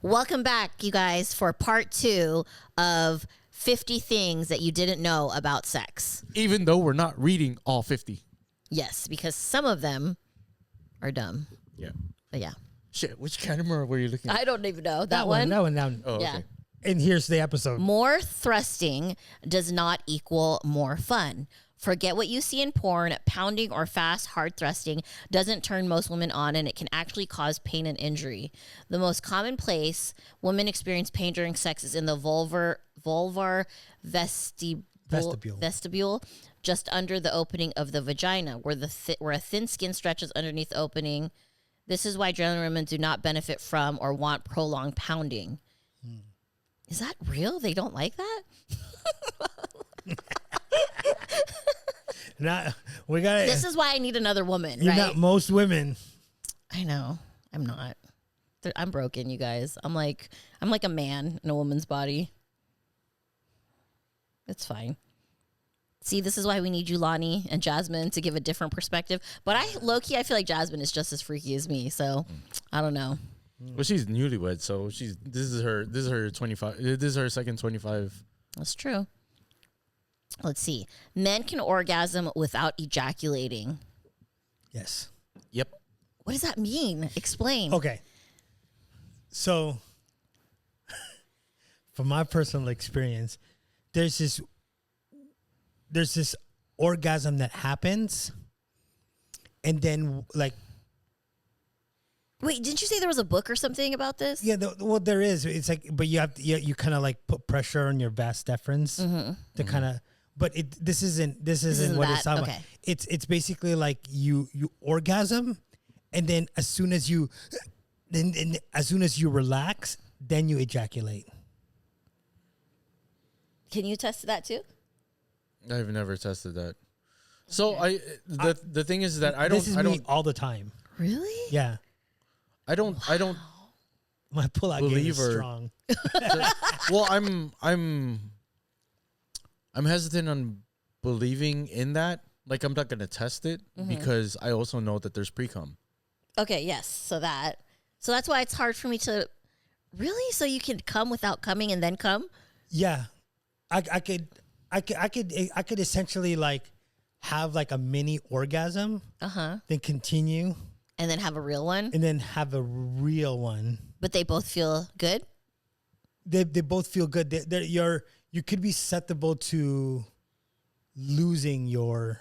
Welcome back, you guys, for part 2 of 50 things that you didn't know about sex. Even though we're not reading all 50. Yes, because some of them are dumb. Yeah. But yeah. Shit, which camera were you looking at? I don't even know. That one. one? That one. Oh, Yeah. okay. And here's the episode. More thrusting does not equal more fun. Forget what you see in porn. Pounding or fast, hard thrusting doesn't turn most women on, and it can actually cause pain and injury. The most common place women experience pain during sex is in the vulvar vestibule, just under the opening of the vagina, where a thin skin stretches underneath the opening. This is why generally women do not benefit from or want prolonged pounding. Is that real? They don't like that? This is why I need another woman, You're right? not most women. I know. I'm not. I'm broken, you guys. I'm like a man in a woman's body. It's fine. See, this is why we need you, Lonnie and Jasmine, to give a different perspective. But I feel like Jasmine is just as freaky as me. So I don't know. Well, she's newlywed, so this is her 25. This is her second 25. That's true. Let's see. Men can orgasm without ejaculating. Yes. Yep. What does that mean? Explain. Okay. So, from my personal experience, there's this orgasm that happens, and then like. Wait, didn't you say there was a book or something about this? Yeah, well, there is. It's like, but you have to, you kind of like put pressure on your vas deferens to kind of. But this isn't what it's talking about. It's basically like you orgasm, and then as soon as you relax, then you ejaculate. Can you test that too? I've never tested that. So the thing is that I don't me all the time. Really? Yeah. I don't My pull-out game is strong. Well, I'm hesitant on believing in that. Like, I'm not going to test it because I also know that there's pre-cum. Okay, yes. So that's why it's hard for me to really. So you can come without coming and then come. Yeah, I could essentially like have like a mini orgasm. Then continue. And then have a real one. And then have a real one. But they both feel good. They both feel good. You could be susceptible to losing your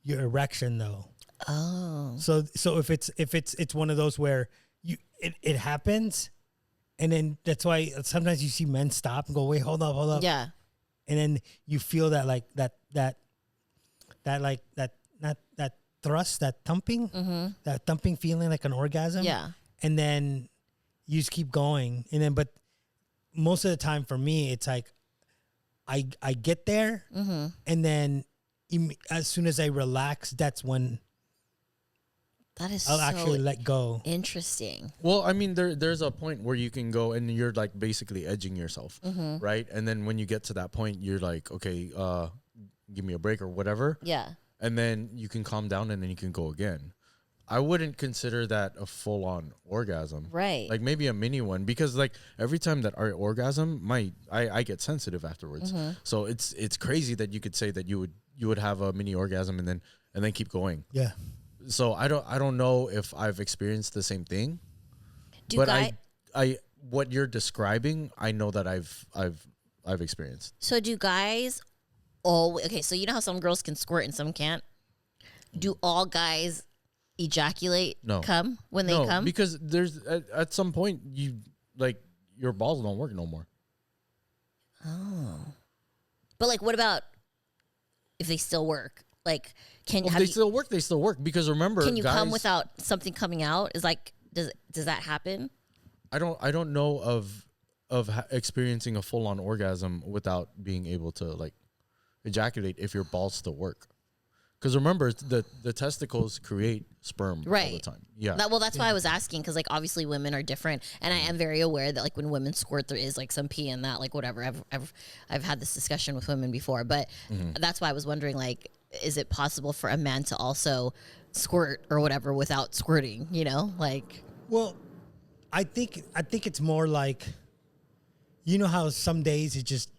erection though. Oh. So if it's one of those where it happens, and then that's why sometimes you see men stop and go, wait, hold up. Yeah. And then you feel that thrust, that thumping feeling like an orgasm. Yeah. And then you just keep going, and then but most of the time for me, it's like I get there, and then as soon as I relax, that's when I'll actually let go. Interesting. Well, I mean, there's a point where you can go and you're like basically edging yourself, right? And then when you get to that point, you're like, okay, give me a break or whatever. Yeah. And then you can calm down and then you can go again. I wouldn't consider that a full-on orgasm. Right. Like maybe a mini one, because like every time that I orgasm, I get sensitive afterwards. So it's crazy that you could say that you would have a mini orgasm and then keep going. Yeah. So I don't know if I've experienced the same thing. I what you're describing, I know that I've experienced. So do guys okay, so you know how some girls can squirt and some can't? Do all guys ejaculate come when they come? Because there's at some point you like your balls don't work no more. Oh. But like what about if they still work? Like They still work because remember, can you guys, come without something coming out? Is like does that happen? I don't know of experiencing a full-on orgasm without being able to like ejaculate if your balls still work. Because remember, the testicles create sperm all the time. Yeah. That's why I was asking, because like obviously women are different, and I am very aware that like when women squirt, there is like some pee in that, like whatever. I've had this discussion with women before, but that's why I was wondering, like, is it possible for a man to also squirt or whatever without squirting? You know, like. Well, I think it's more like, you know how some days it's just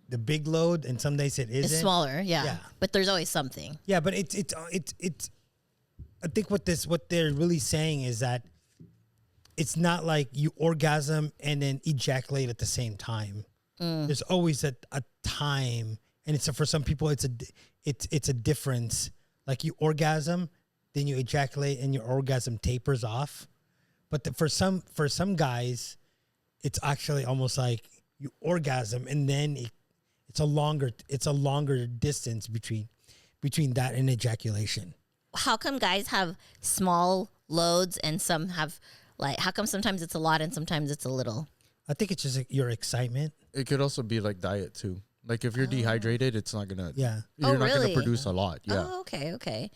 the big load and some days it isn't. It's smaller, yeah. Yeah. But there's always something. Yeah, but it's I think what they're really saying is that it's not like you orgasm and then ejaculate at the same time. There's always a time, and it's for some people it's a difference. Like you orgasm, then you ejaculate, and your orgasm tapers off. But for some guys, it's actually almost like you orgasm and then it's a longer distance between that and ejaculation. How come guys have small loads and some have like? How come sometimes it's a lot and sometimes it's a little? I think it's just like your excitement. It could also be like diet too. Like if you're dehydrated, it's not gonna. Yeah. You're not really? gonna produce a lot. Yeah. Oh, okay.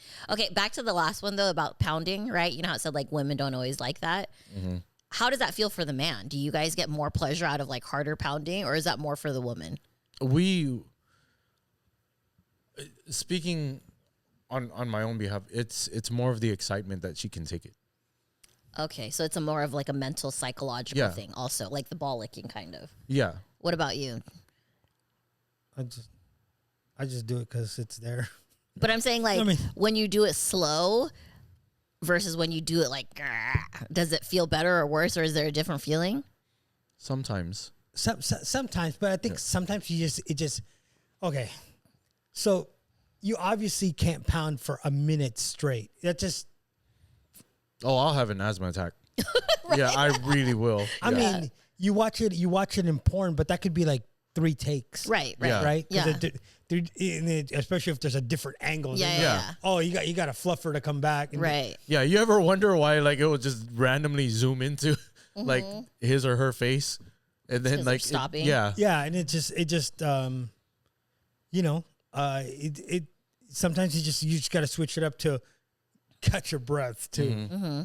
Back to the last one though about pounding, right? You know how it said like women don't always like that. Mm-hmm. How does that feel for the man? Do you guys get more pleasure out of like harder pounding, or is that more for the woman? We speaking on my own behalf, it's more of the excitement that she can take it. Okay, so it's a more of like a mental psychological Yeah. thing, also like the ball licking kind of. Yeah. What about you? I just do it because it's there. But I'm saying like I mean- when you do it slow versus when you do it like, grrr, does it feel better or worse, or is there a different feeling? Sometimes. Sometimes, but I think sometimes it just okay. So you obviously can't pound for a minute straight. That just Oh, I'll have an asthma attack. Yeah, I really will. I Yeah. mean, you watch it in porn, but that could be like 3 takes. Right. Yeah. Right? 'Cause Yeah. especially if there's a different angle. Yeah, then yeah. Oh, you got to fluff her to come back. And Right. Yeah, you ever wonder why like it will just randomly zoom into like his or her face, and then 'cause they're like stopping. yeah, Yeah, and it just you know, it sometimes you just got to switch it up to catch your breath too. Mm-hmm.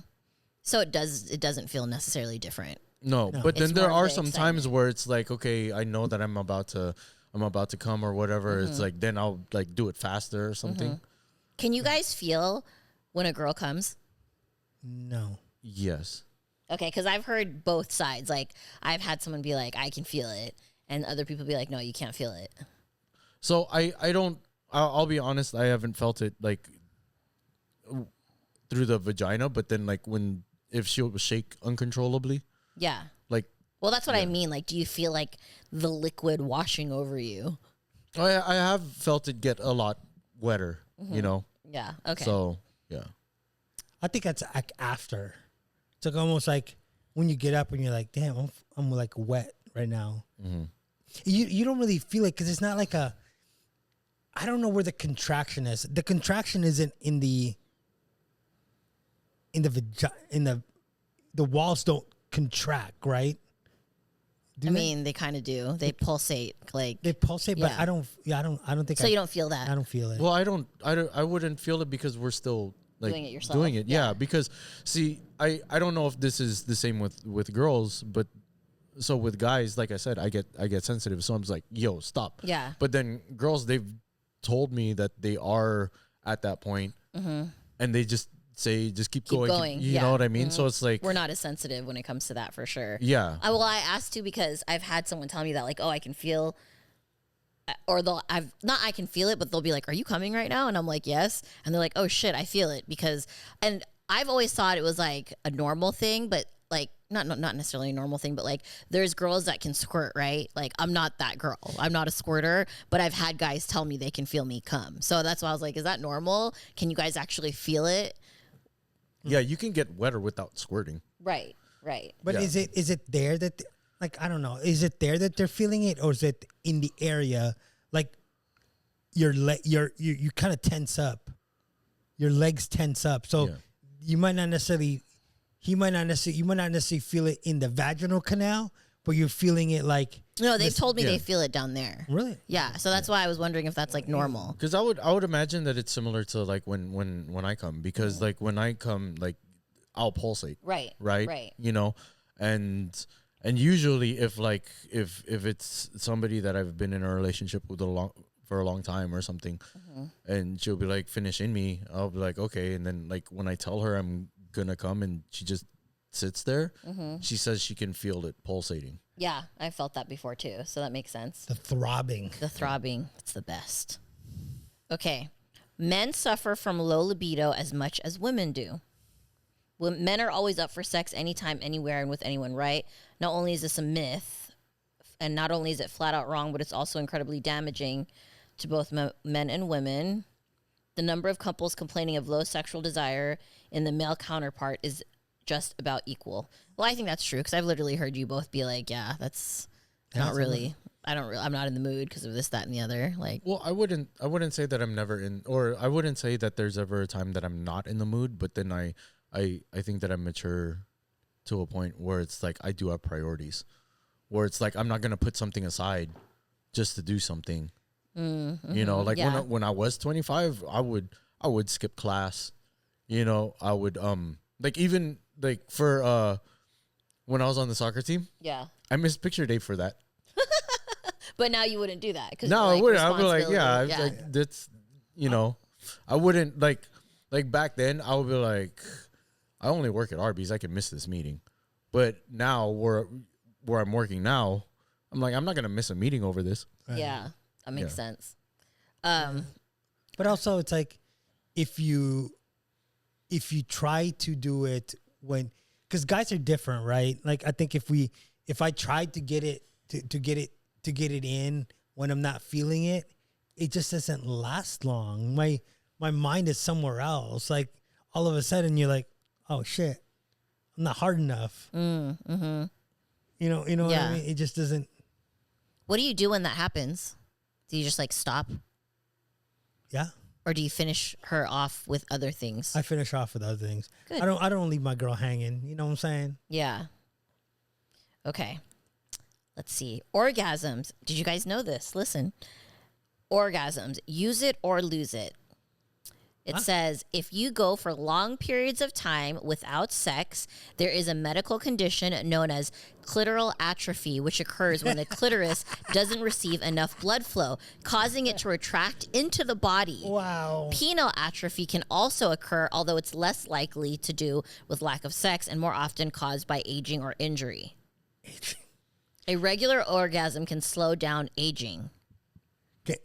So it doesn't feel necessarily different. no. But then It's there more of are the some times where it's like, okay, I know that I'm about to come or whatever. It's like then I'll like do it faster or something. Can you guys feel when a girl comes? No. Yes. Okay, because I've heard both sides. Like I've had someone be like, "I can feel it," and other people be like, "No, you can't feel it." So I don't. I'll be honest. I haven't felt it like through the vagina, but then like if she'll shake uncontrollably, Yeah. like Well, that's what I mean. Like, do you feel like the liquid washing over you? I have felt it get a lot wetter, you know. Yeah. Okay. So yeah. I think that's like after. It's like almost like when you get up and you're like, damn, I'm like wet right now. You don't really feel it because it's not like a. I don't know where the contraction is. The contraction isn't in the the walls don't contract, right? I mean, they kind of do. They pulsate, like. They pulsate, but Yeah. I don't think. So you don't feel that. I don't feel it. Well, I wouldn't feel it because we're still like Doing it yourself. Doing it, yeah. Yeah. Because see, I don't know if this is the same with girls, but so with guys, like I said, I get sensitive, so I'm just like, yo, stop. Yeah. But then girls, they've told me that they are at that point, and they just say, just keep going. You yeah. know what I mean? So it's like, We're not as sensitive when it comes to that for sure. yeah, I asked too because I've had someone tell me that, like, oh, I can feel, or I can feel it, but they'll be like, are you coming right now? And I'm like, yes. And they're like, oh shit, I feel it and I've always thought it was like a normal thing, but like not necessarily a normal thing, but like there's girls that can squirt, right? Like I'm not that girl. I'm not a squirter, but I've had guys tell me they can feel me come. So that's why I was like, is that normal? Can you guys actually feel it? yeah, you can get wetter without squirting. Right. But Yeah. is it there that like I don't know? Is it there that they're feeling it, or is it in the area like you kind of tense up, your legs tense up, so Yeah. you might not necessarily feel it in the vaginal canal, but you're feeling it like No, they've told me yeah. they feel it down there. really. Yeah, so that's why I was wondering if that's like normal. Because I would imagine that it's similar to like when I come, because like when I come, like I'll pulsate. Right. Right. You know, and usually if it's somebody that I've been in a relationship with for a long time or something, and she'll be like, finish in me, I'll be like, okay. And then like when I tell her I'm gonna come and she just sits there, she says she can feel it pulsating. Yeah, I felt that before too, so that makes sense. The throbbing. The throbbing, it's the best. Okay. Men suffer from low libido as much as women do. Men are always up for sex anytime, anywhere, and with anyone, right? Not only is this a myth, and not only is it flat out wrong, but it's also incredibly damaging to both men and women. The number of couples complaining of low sexual desire in the male counterpart is just about equal. Well, I think that's true because I've literally heard you both be like, yeah, that's not really... I'm not in the mood because of this, that, and the other. Like, well, I wouldn't say that I'm never in, or I wouldn't say that there's ever a time that I'm not in the mood. But then I think that I'm mature to a point where it's like I do have priorities, where it's like I'm not gonna put something aside just to do something. You know, like when I was 25, I would skip class. You know, I would like even like for when I was on the soccer team. yeah. I missed picture day for that. But now you wouldn't do that. No, I wouldn't. I'd be like, responsibility. like that's, you know, I wouldn't like back then. I would be like, I only work at Arby's. I can miss this meeting. But now where I'm working now, I'm like, I'm not gonna miss a meeting over this. Yeah, that makes sense. But also, it's like if you try to do it when, because guys are different, right? Like I think if I tried to get it to get it in when I'm not feeling it, it just doesn't last long. My mind is somewhere else. Like all of a sudden you're like, oh shit, I'm not hard enough. You know what I mean? It just doesn't. What do you do when that happens? Do you just like stop? Yeah. Or do you finish her off with other things? I finish off with other things. Good. I don't leave my girl hanging. You know what I'm saying? Yeah. Okay. Let's see. Orgasms. Did you guys know this? Listen. Orgasms. Use it or lose it. It says, if you go for long periods of time without sex, there is a medical condition known as clitoral atrophy, which occurs when the clitoris doesn't receive enough blood flow, causing it to retract into the body. Wow. Penile atrophy can also occur, although it's less likely to do with lack of sex and more often caused by aging or injury. A regular orgasm can slow down aging.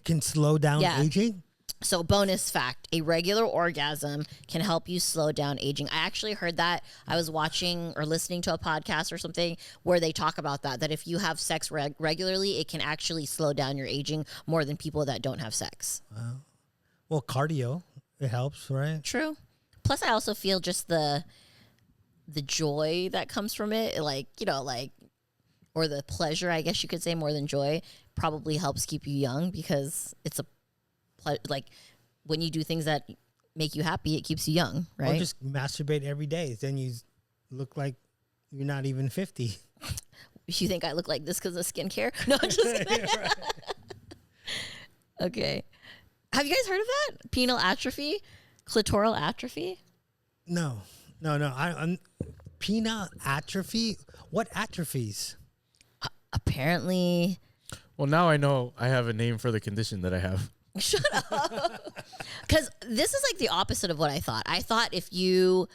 Can slow down aging? So bonus fact, a regular orgasm can help you slow down aging. I actually heard that. I was watching or listening to a podcast or something where they talk about that if you have sex regularly, it can actually slow down your aging more than people that don't have sex. Wow. Well, cardio, it helps, right? True. Plus, I also feel just the joy that comes from it, like, you know, like, or the pleasure, I guess you could say, more than joy, probably helps keep you young because it's like when you do things that make you happy, it keeps you young, right? Or just masturbate every day. Then you look like you're not even 50. You think I look like this because of skincare? No, I'm just kidding. Okay. Have you guys heard of that? Penile atrophy? Clitoral atrophy? No. I'm penile atrophy? What atrophies? Apparently. Well, now I know I have a name for the condition that I have. Shut up. Because this is like the opposite of what I thought. I thought if you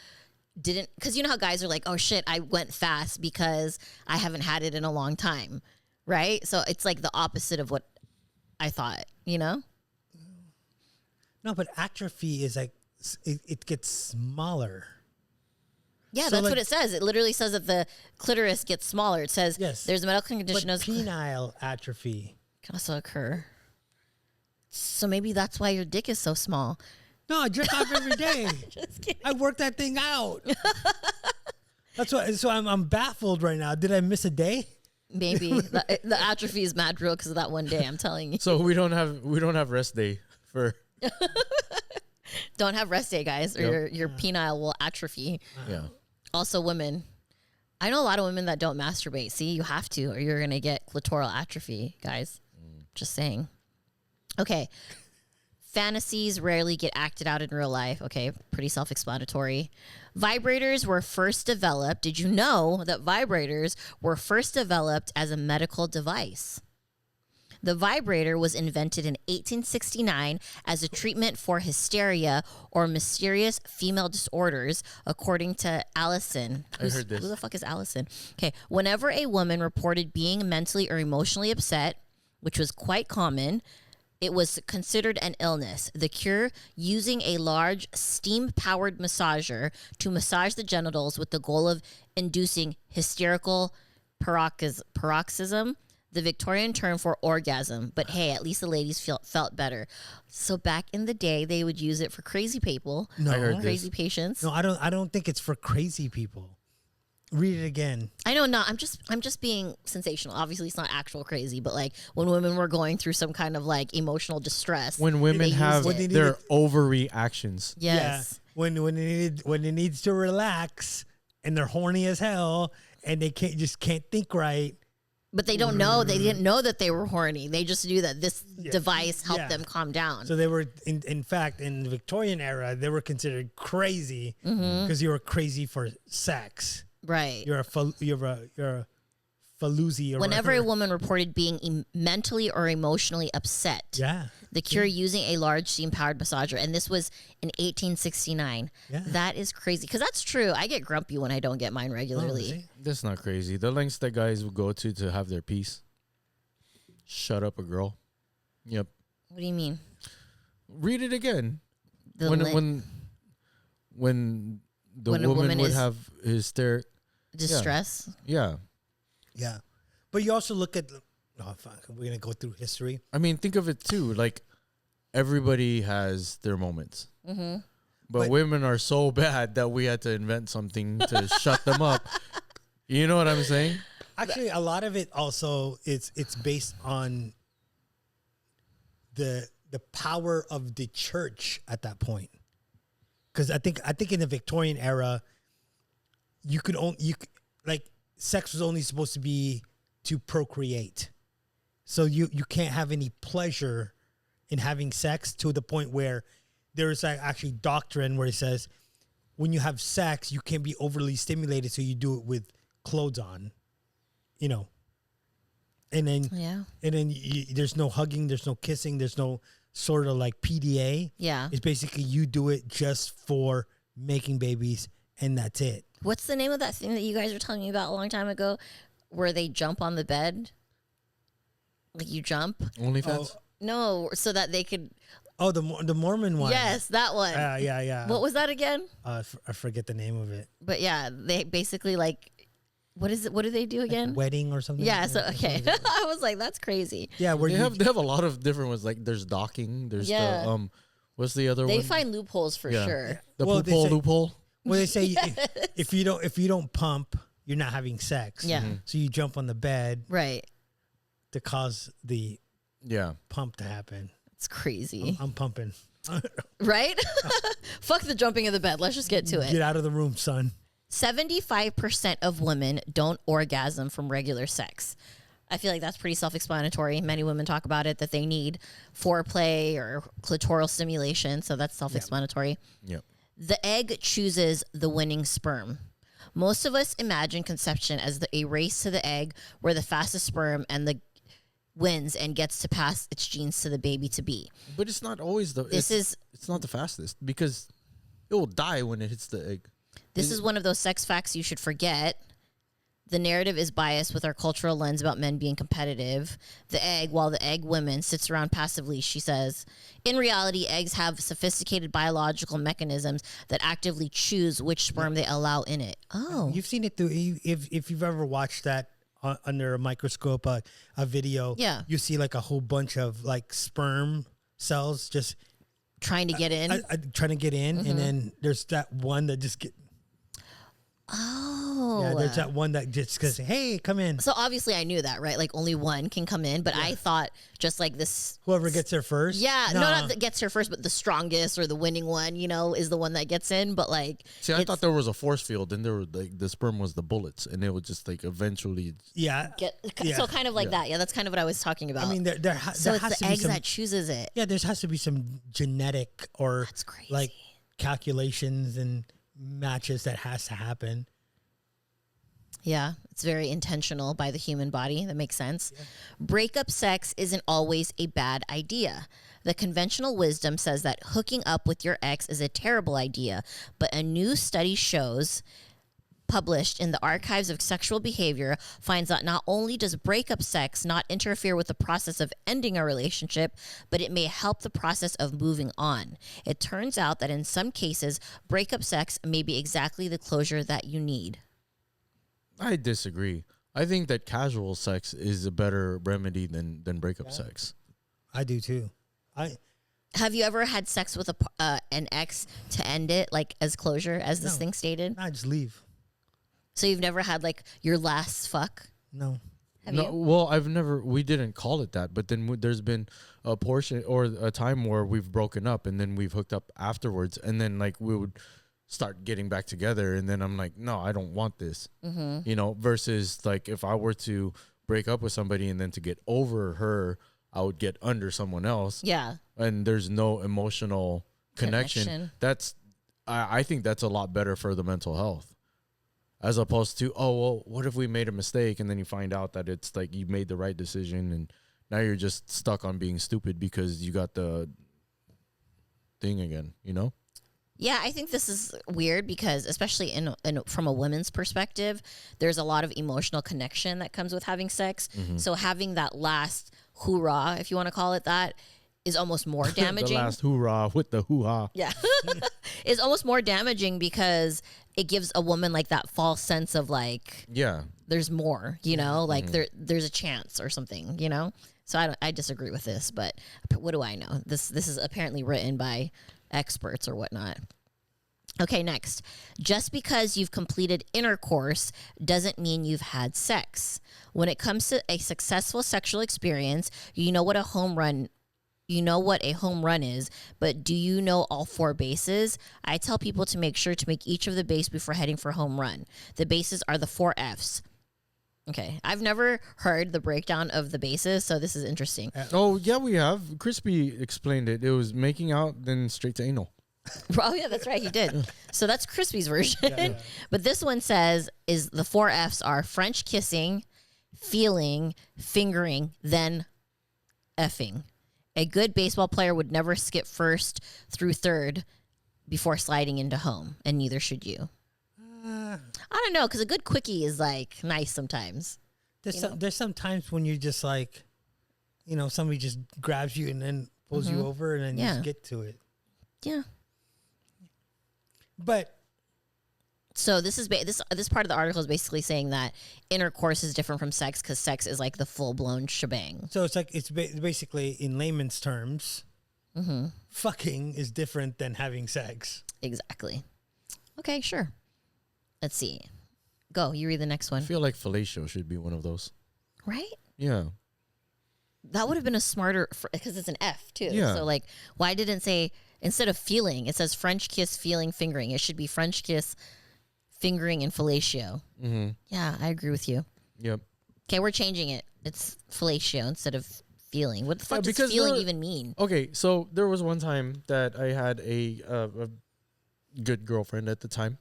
didn't, because you know how guys are like, oh shit, I went fast because I haven't had it in a long time, right? So it's like the opposite of what I thought, you know? No, but atrophy is like, it gets smaller. Yeah, So that's like, what it says. It literally says that the clitoris gets smaller. It says there's a medical condition but as penile atrophy can also occur. So maybe that's why your dick is so small. No, I jerk off every day. Just kidding. I work that thing out. That's why. So I'm baffled right now. Did I miss a day? Maybe the atrophy is mad real because of that one day. I'm telling you. So we don't have rest day for. Don't have rest day, guys, or your penile will atrophy. Yeah. Also, women. I know a lot of women that don't masturbate. See, you have to, or you're gonna get clitoral atrophy, guys. Just saying. Okay. Fantasies rarely get acted out in real life. Okay, pretty self-explanatory. Vibrators were first developed. Did you know that vibrators were first developed as a medical device? The vibrator was invented in 1869 as a treatment for hysteria or mysterious female disorders, according to Allison. I heard this. Who the fuck is Allison? Okay. Whenever a woman reported being mentally or emotionally upset, which was quite common, it was considered an illness. The cure, using a large steam-powered massager to massage the genitals with the goal of inducing hysterical paroxysm, the Victorian term for orgasm. But hey, at least the ladies felt better. So back in the day, they would use it for crazy people, No. I heard crazy patients. No, I don't think it's for crazy people. Read it again. I know, I'm just being sensational. Obviously, it's not actual crazy, but like when women were going through some kind of like emotional distress, When women they have used it. their overreactions. Yes. Yeah. When it needs to relax and they're horny as hell and they can't think right. But they don't know. They didn't know that they were horny. They just knew that this device helped them calm down. So they were, in fact, in the Victorian era, they were considered crazy because you were crazy for sex. Right. You're a faloozy. Or Whenever a whatever. woman reported being mentally or emotionally upset, Yeah. the cure using a large steam-powered massager, and this was in 1869. Yeah. That is crazy because that's true. I get grumpy when I don't get mine regularly. see? That's not crazy. The lengths that guys will go to have their peace. Shut up, a girl. Yep. What do you mean? Read it again. The When li- the When a woman woman would is- have hysteric. distress. Yeah. Yeah. But you also look at, oh, fuck, we're going to go through history. I mean, think of it too. Like, everybody has their moments. Mm-hmm. But women are so bad that we had to invent something to shut them up. You know what I'm saying? Actually, a lot of it also it's based on the power of the church at that point. Because I think in the Victorian era, sex was only supposed to be to procreate. So you can't have any pleasure in having sex to the point where there's actually doctrine where it says when you have sex, you can't be overly stimulated, so you do it with clothes on, and then there's no hugging, there's no kissing, there's no sort of like PDA. Yeah. It's basically you do it just for making babies, and that's it. What's the name of that thing that you guys were telling me about a long time ago where they jump on the bed? Like you jump? OnlyFans? No, so that they could. Oh, the Mormon one. Yes, that one. Yeah. What was that again? I forget the name of it. But yeah, they basically like. What is it? What do they do again? Wedding or something. Yeah. So okay, I was like, that's crazy. Yeah, where They have a lot of different ones. Like, there's docking. There's the what's the other one? They find loopholes for sure. The Well, they say- loophole. well they say if you don't pump, you're not having sex. Yeah. So you jump on the bed Right. to cause the Yeah. pump to happen. It's crazy, I'm pumping. right? Fuck the jumping in the bed. Let's just get to it. Get out of the room, son. 75% of women don't orgasm from regular sex. I feel like that's pretty self-explanatory. Many women talk about it, that they need foreplay or clitoral stimulation. So that's self-explanatory. Yep. The egg chooses the winning sperm. Most of us imagine conception as a race to the egg where the fastest sperm wins and gets to pass its genes to the baby to be. But it's not always it's not the fastest because it will die when it hits the egg. This is one of those sex facts you should forget. The narrative is biased with our cultural lens about men being competitive. The egg, while the egg woman sits around passively, she says, in reality, eggs have sophisticated biological mechanisms that actively choose which sperm they allow in it. Oh. You've seen it through. If you've ever watched that under a microscope, a video. Yeah. You see like a whole bunch of like sperm cells just Trying to get in. trying to get in, and then there's that one that just get. Oh. Yeah, there's that one that just goes, "Hey, come in." So obviously I knew that, right? Like only one can come in, but I thought just like this. Whoever gets there first. Yeah, no, Nah. not that gets her first, but the strongest or the winning one, is the one that gets in. But like, See, I thought there was a force field, and there were like the sperm was the bullets, and it would just like eventually. Yeah. so kind of like that. Yeah, that's kind of what I was talking about. I mean, there has so it's to the be eggs some. that chooses it. Yeah, there has to be some genetic or That's crazy. like calculations and matches that has to happen. Yeah, it's very intentional by the human body. That makes sense. Yeah. Breakup sex isn't always a bad idea. The conventional wisdom says that hooking up with your ex is a terrible idea, but a new study shows, published in the Archives of Sexual Behavior, finds that not only does breakup sex not interfere with the process of ending a relationship, but it may help the process of moving on. It turns out that in some cases, breakup sex may be exactly the closure that you need. I disagree. I think that casual sex is a better remedy than breakup sex. I do too. Have you ever had sex with an ex to end it, like as closure, as this thing stated? I just leave. So you've never had like your last fuck? No. Have you? Well, we didn't call it that, but then there's been a portion or a time where we've broken up and then we've hooked up afterwards, and then like we would start getting back together, and then I'm like, no, I don't want this. You know, versus like if I were to break up with somebody and then to get over her, I would get under someone else. Yeah. And there's no emotional connection. I think that's a lot better for the mental health. As opposed to, oh, well, what if we made a mistake and then you find out that it's like you made the right decision and now you're just stuck on being stupid because you got the thing again, you know? Yeah, I think this is weird because especially from a woman's perspective, there's a lot of emotional connection that comes with having sex. So having that last hoorah, if you want to call it that, is almost more damaging. The last hoorah with the hoo-ha. Yeah. It's almost more damaging because it gives a woman like that false sense of like, yeah, there's more, you know, like there's a chance or something, you know? So I disagree with this, but what do I know? This is apparently written by experts or whatnot. Okay, next. Just because you've completed intercourse doesn't mean you've had sex. When it comes to a successful sexual experience, you know what a home run is, but do you know all 4 bases? I tell people to make sure to make each of the base before heading for home run. The bases are the 4 Fs. Okay. I've never heard the breakdown of the bases, so this is interesting. Oh, yeah, we have. Crispy explained it. It was making out, then straight to anal. Oh, yeah, that's right. He did. So that's Crispy's version. But this one says the 4 Fs are French kissing, feeling, fingering, then effing. A good baseball player would never skip first through third before sliding into home, and neither should you. I don't know, because a good quickie is like nice sometimes. There's some times when you just like, you know, somebody just grabs you and then pulls you over and then you just get to it. Yeah. But so this is this part of the article is basically saying that intercourse is different from sex because sex is like the full blown shebang. So it's like it's basically in layman's terms, fucking is different than having sex. Exactly. Okay, sure. Let's see. Go. You read the next one. I feel like fellatio should be one of those. Right? Yeah. That would have been a smarter because it's an F too. Yeah. So like, why did it say instead of feeling? It says French kiss, feeling, fingering. It should be French kiss, fingering, and fellatio. Yeah, I agree with you. Yep. Okay, we're changing it. It's fellatio instead of feeling. What the fuck does because feeling even mean? Okay, so there was one time that I had a good girlfriend at the time.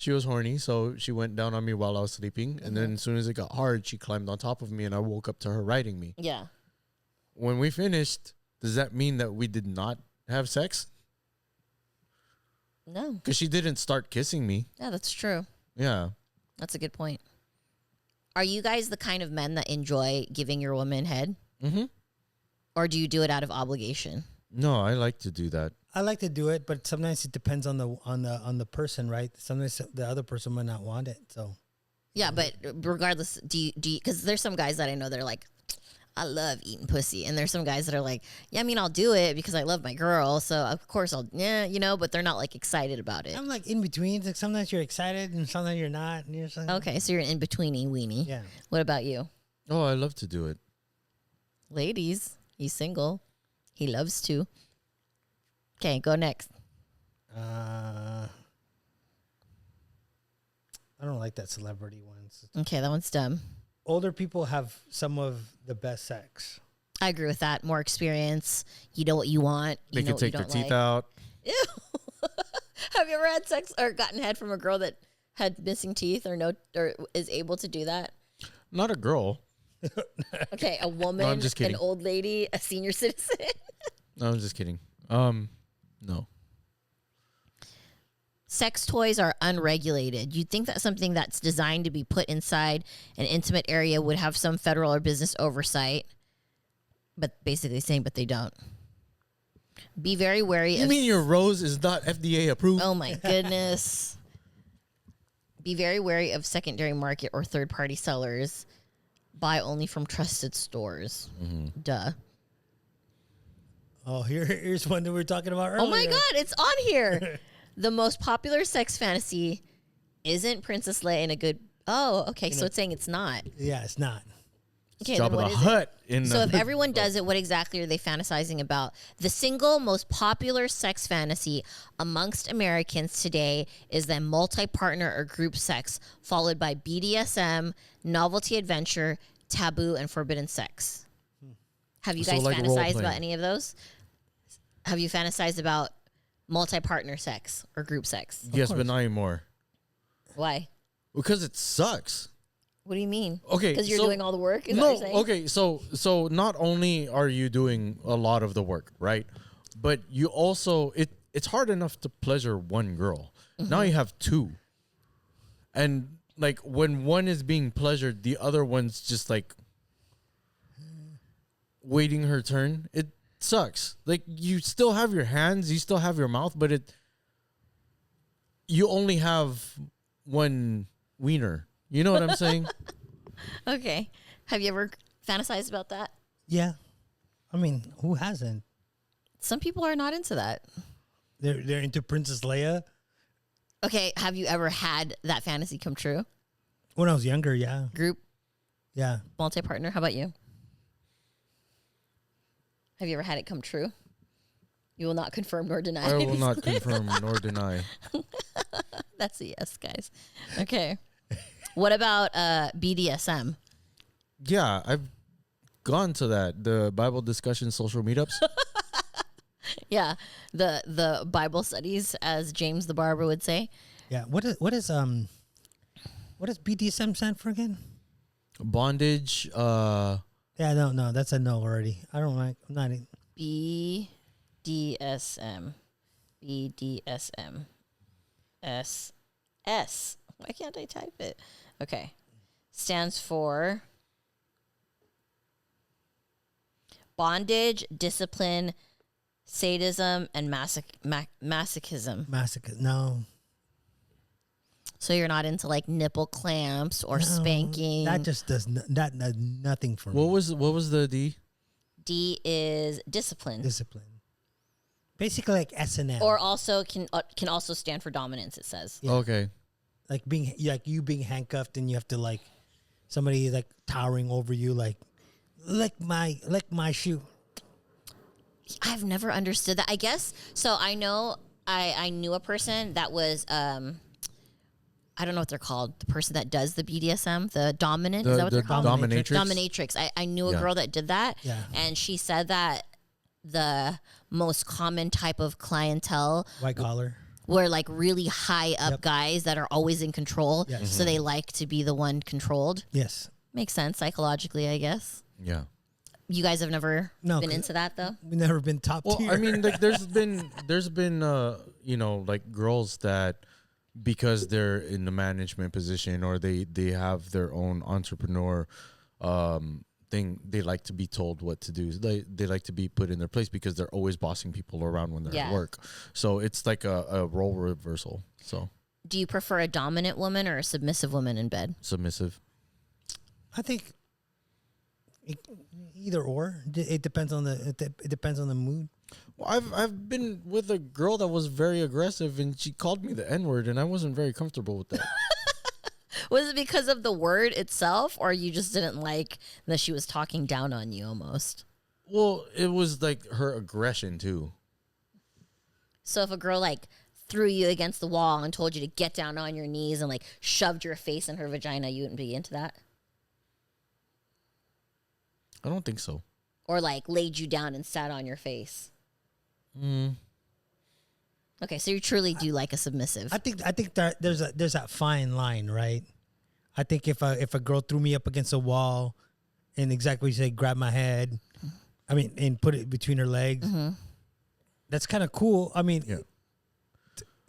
She was horny, so she went down on me while I was sleeping. And then as soon as it got hard, she climbed on top of me and I woke up to her riding me. Yeah. When we finished, does that mean that we did not have sex? No. Because she didn't start kissing me. Yeah, that's true. Yeah. That's a good point. Are you guys the kind of men that enjoy giving your woman head? Or do you do it out of obligation? No, I like to do that. I like to do it, but sometimes it depends on the person, right? Sometimes the other person might not want it. So yeah, but regardless, do you because there's some guys that I know that are like, I love eating pussy, and there's some guys that are like, yeah, I mean, I'll do it because I love my girl, so of course I'll, you know, but they're not like excited about it. I'm like in between. It's like sometimes you're excited and sometimes you're not. And you're like, okay, so you're an in-betweeny weenie. Yeah. What about you? Oh, I love to do it. Ladies, he's single. He loves to. Okay, go next. I don't like that celebrity ones. Okay, that one's dumb. Older people have some of the best sex. I agree with that. More experience. You know what you want. They can take their teeth out. Ew. Have you ever had sex or gotten head from a girl that had missing teeth or no, or is able to do that? Not a girl. Okay, a woman, just kidding. an old lady, a senior citizen. No, I'm just kidding. No. Sex toys are unregulated. You'd think that something that's designed to be put inside an intimate area would have some federal or business oversight, but basically saying, but they don't. Be very wary You of... mean your rose is not FDA approved? Oh my goodness. Be very wary of secondary market or third-party sellers. Buy only from trusted stores. Mm-hmm. Duh. Oh, here's one that we were talking about earlier. Oh my God, it's on here. The most popular sex fantasy isn't Princess Leia in a good... Oh, okay, so it's saying it's not. Yeah, it's not. Okay, Job then of what the is it? Hut. So if everyone does it, what exactly are they fantasizing about? The single most popular sex fantasy amongst Americans today is the multi-partner or group sex, followed by BDSM, novelty adventure, taboo, and forbidden sex. Have you So guys like fantasized role-playing. about any of those? Have you fantasized about multi-partner sex or group sex? Yes, but not anymore. Why? Because it sucks. What do you mean? Okay, Because you're so- doing all the work? Is that what No, you're saying? okay, so not only are you doing a lot of the work, right? But you also it's hard enough to pleasure one girl. Now you have two. And like when one is being pleasured, the other one's just like waiting her turn. It sucks. Like you still have your hands, you still have your mouth, but you only have one wiener. You know what I'm saying? Okay. Have you ever fantasized about that? Yeah. I mean, who hasn't? Some people are not into that. They're into Princess Leia. Okay, have you ever had that fantasy come true? When I was younger, yeah. Group, Yeah. multi-partner, how about you? Have you ever had it come true? You will not confirm nor deny. I will not confirm nor deny. That's a yes, guys. Okay. What about BDSM? Yeah, I've gone to that. The Bible discussion social meetups. Yeah, the Bible studies, as James the Barber would say. Yeah. What does BDSM stand for again? Bondage, Yeah, no, that's a no already. I don't like. I'm not. BDSM. BDSM. S. Why can't I type it? Okay. Stands for bondage, discipline, sadism, and masochism. Masochist. No. So you're not into like nipple clamps or No, spanking. That just does nothing for what me. was the D? D is discipline. Discipline. Basically, like S&M. Or also can also stand for dominance, it says. Yeah. Okay. like you being handcuffed and you have to like somebody like towering over you, like lick my shoe. I've never understood that. I guess so. I know I knew a person that was I don't know what they're called. The person that does the BDSM, the dominant. Is that what they're called? Dominatrix. Dominatrix. I knew a Yeah. girl that did that, Yeah. and she said that the most common type of clientele White collar. were like really high up Yep. guys that are always in control. Yes. So they like to be the one controlled. Yes. Makes sense psychologically, I guess. Yeah. You guys have never No, been 'cause- into that though? We've never been top Well, tier. I mean, like there's been you know, like girls that because they're in the management position or they have their own entrepreneur thing, they like to be told what to do. They like to be put in their place because they're always bossing people around when they're Yeah. at work. So it's like a role reversal. So Do you prefer a dominant woman or a submissive woman in bed? submissive. I think either or. It depends on it depends on the mood. Well, I've been with a girl that was very aggressive and she called me the N-word and I wasn't very comfortable with that. Was it because of the word itself, or you just didn't like that she was talking down on you almost? Well, it was like her aggression too. So if a girl like threw you against the wall and told you to get down on your knees and like shoved your face in her vagina, you wouldn't be into that? I don't think so. Or like laid you down and sat on your face? Okay, so you truly do like a submissive. I think that there's that fine line, right? I think if a girl threw me up against a wall, and exactly what you say, grab my head, and put it between her legs, that's kind of cool. I mean, Yeah.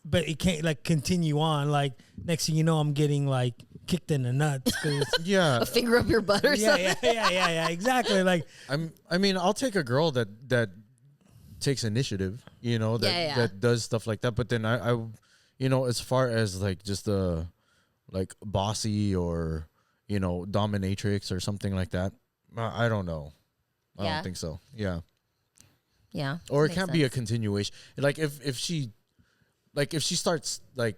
But it can't like continue on. Like next thing you know, I'm getting like kicked in the nuts. 'Cause Yeah. A finger up your butt or something. yeah, exactly. Like I'll take a girl that takes initiative, that does stuff like that. But then I as far as like just the like bossy or dominatrix or something like that, I don't know. I Yeah. don't think so. Yeah. Yeah. Or it makes can't be a sense. continuation. Like if she starts like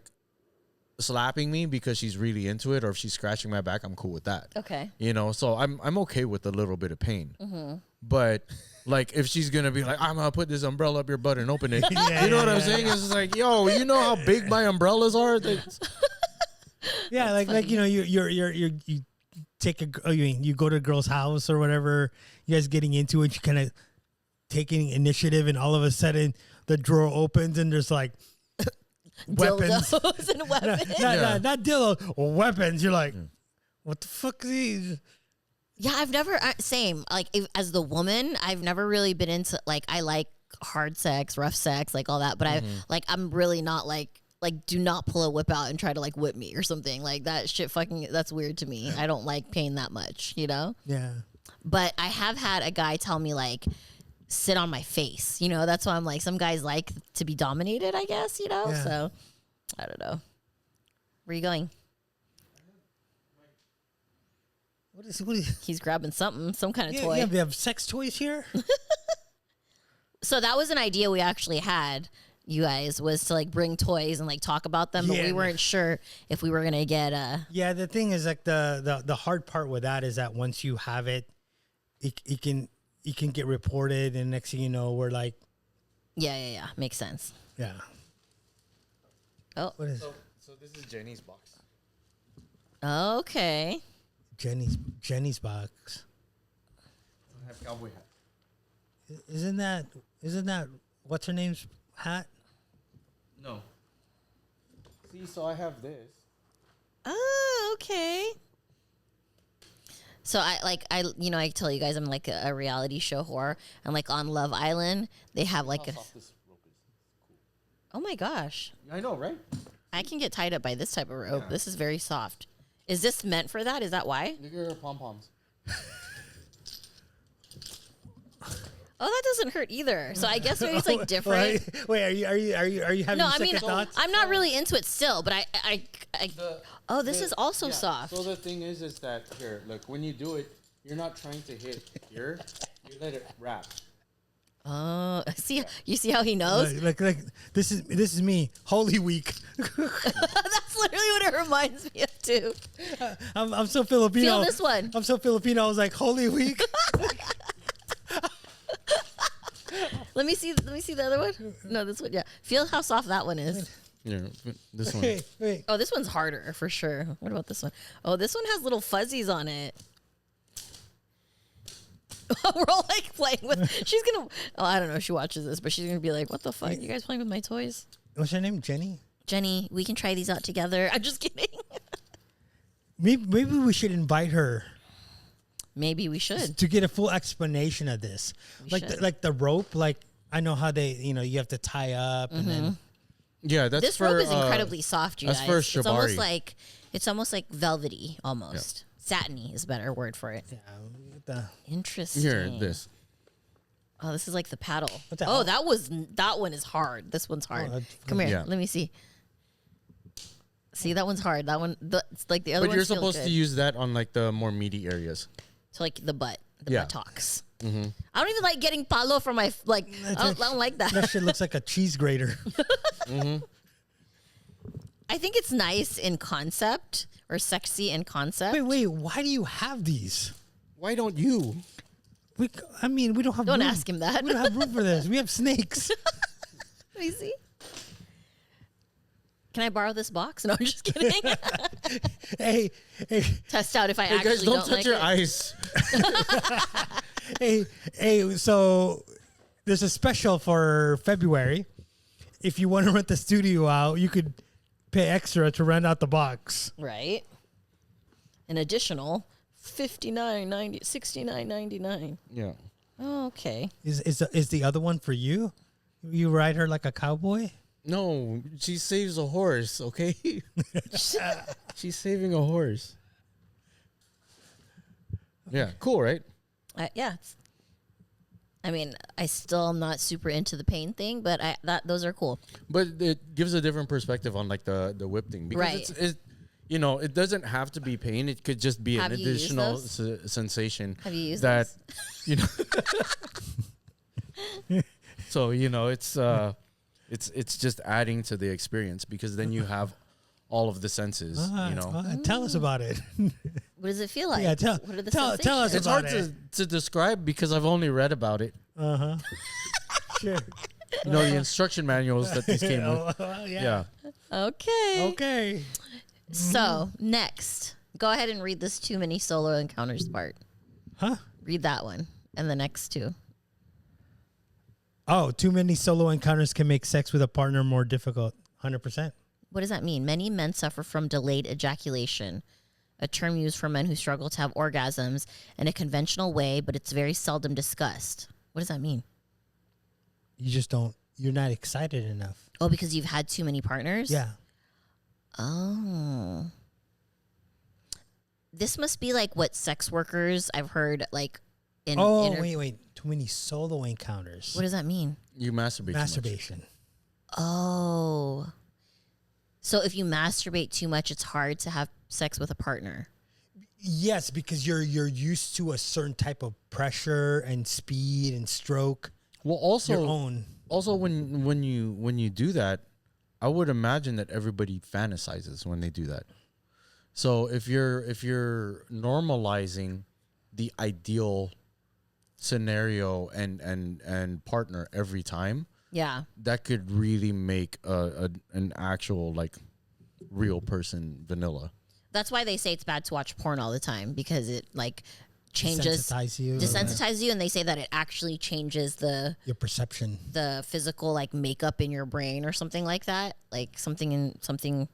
slapping me because she's really into it, or if she's scratching my back, I'm cool with that. Okay. So I'm okay with a little bit of pain. Mm-hmm. But like if she's gonna be like, I'm gonna put this umbrella up your butt and open it, Yeah, you know what yeah, I'm yeah, saying? It's just like, yo, you know how big my umbrellas are? yeah, like you take you go to a girl's house or whatever, you guys getting into it, you kind of taking initiative, and all of a sudden the drawer opens and there's like weapons. Dildos and weapons. Not dildo, weapons. You're like, what the fuck are these? Yeah, I've never same like as the woman, I've never really been into like I like hard sex, rough sex, like all that, but I'm really not like do not pull a whip out and try to like whip me or something like that shit. That's weird to me. I don't like pain that much, Yeah. But I have had a guy tell me like sit on my face, that's why I'm like some guys like to be dominated, I guess, Yeah. So I don't know. Where are you going? What is He's grabbing something, some kind of toy. Yeah, we have sex toys here. So that was an idea we actually had, you guys, was to like bring toys and like talk about them, but Yeah. we weren't sure if we were gonna get Yeah, the thing is like the hard part with that is that once you have it can get reported, and next thing you know, we're like, yeah, makes sense. yeah. Oh, What is So this is Jenny's box. okay. Jenny's box? I have cowboy hat. Isn't that what's her name's hat? No. See, so I have this. Oh, okay. So I tell you guys I'm like a reality show whore, and like on Love Island they have like a. This rope is. Oh my gosh, I know, right? I can get tied up by this type of rope. Yeah. This is very soft. Is this meant for that? Is that why? Look at her pom poms. Oh, that doesn't hurt either. So I guess maybe it's like different. Wait, are you having No, I second mean thoughts? I'm not really into it still, but I oh, this is also yeah, soft. So the thing is that here, look, when you do it, you're not trying to hit here. You let it wrap. Oh, you see how he knows? Like this is me. Holy Week. That's literally what it reminds me of too. I'm so Filipino. Feel this one. I'm so Filipino. I was like, Holy Week. Let me see the other one. No, this one. Yeah, feel how soft that one is. Yeah, this one. Wait. Oh, this one's harder for sure. What about this one? Oh, this one has little fuzzies on it. We're all like playing with. She's gonna. Oh, I don't know if she watches this, but she's gonna be like, "What the fuck? You guys playing with my toys?" What's her name? Jenny? Jenny, we can try these out together. I'm just kidding. Maybe we should invite her Maybe we should. to get a full explanation of this. We Like should. the rope. Like I know how they. You have to tie up and then. Yeah, that's This for, rope is incredibly soft, you that's guys. for It's shibari. almost like velvety, almost satiny is a better word for it. Yeah. The, Interesting. Here, this. Oh, this is like the paddle. What's that? Oh, that one is hard. This one's hard. that's- Come here, Yeah. let me see. See, that one's hard. That one, it's like the other. But you're ones feel supposed to good. use that on like the more meaty areas. So like the Yeah. buttocks. I don't even like getting palo from my like. I don't like that. that shit looks like a cheese grater. I think it's nice in concept or sexy in concept. Wait. Why do you have these? Why don't you? We don't have. Don't room. ask him that. We don't have room for this. We have snakes. Let me see. Can I borrow this box? No, I'm just kidding. hey, Test out if I Hey actually guys, don't touch like your it. eyes. hey. So there's a special for February, if you want to rent the studio out, you could pay extra to rent out the box. Right. An additional $69.99. Yeah. Oh, okay. Is the other one for you? You ride her like a cowboy? No, she saves a horse, okay? She's saving a horse. Yeah, cool, right? Yeah. I mean, I still am not super into the pain thing, but those are cool. But it gives a different perspective on like the whip thing because Right. it's you know, it doesn't have to be pain. It could just be Have an you used additional those? sensation. Have you used that? those? You know. So you know, it's just adding to the experience because then you have all of the senses. You know, Tell us about it. What does it feel like? Yeah, what are the tell us sensations? it's about hard to describe because I've only read about it. Sure. You know, the instruction manuals that these came with. Oh, Yeah. Okay. Okay. So, next, go ahead and read this too many solo encounters part. Huh? Read that one and the next two. Oh, too many solo encounters can make sex with a partner more difficult. 100%. What does that mean? Many men suffer from delayed ejaculation, a term used for men who struggle to have orgasms in a conventional way, but it's very seldom discussed. What does that mean? You're not excited enough. Oh, because you've had too many partners? Yeah. Oh. This must be like what sex workers I've heard like in Wait. Too many solo encounters. What does that mean? You masturbate. too much. Masturbation. Oh. So if you masturbate too much, it's hard to have sex with a partner. Yes, because you're used to a certain type of pressure and speed and stroke. Well, also Your own. Also, when you do that, I would imagine that everybody fantasizes when they do that. So if you're normalizing the ideal scenario and partner every time, Yeah. that could really make an actual like real person vanilla. That's why they say it's bad to watch porn all the time because it like changes Desensitize you. and they say that it actually changes Your perception. the physical like makeup in your brain or something like that. Like something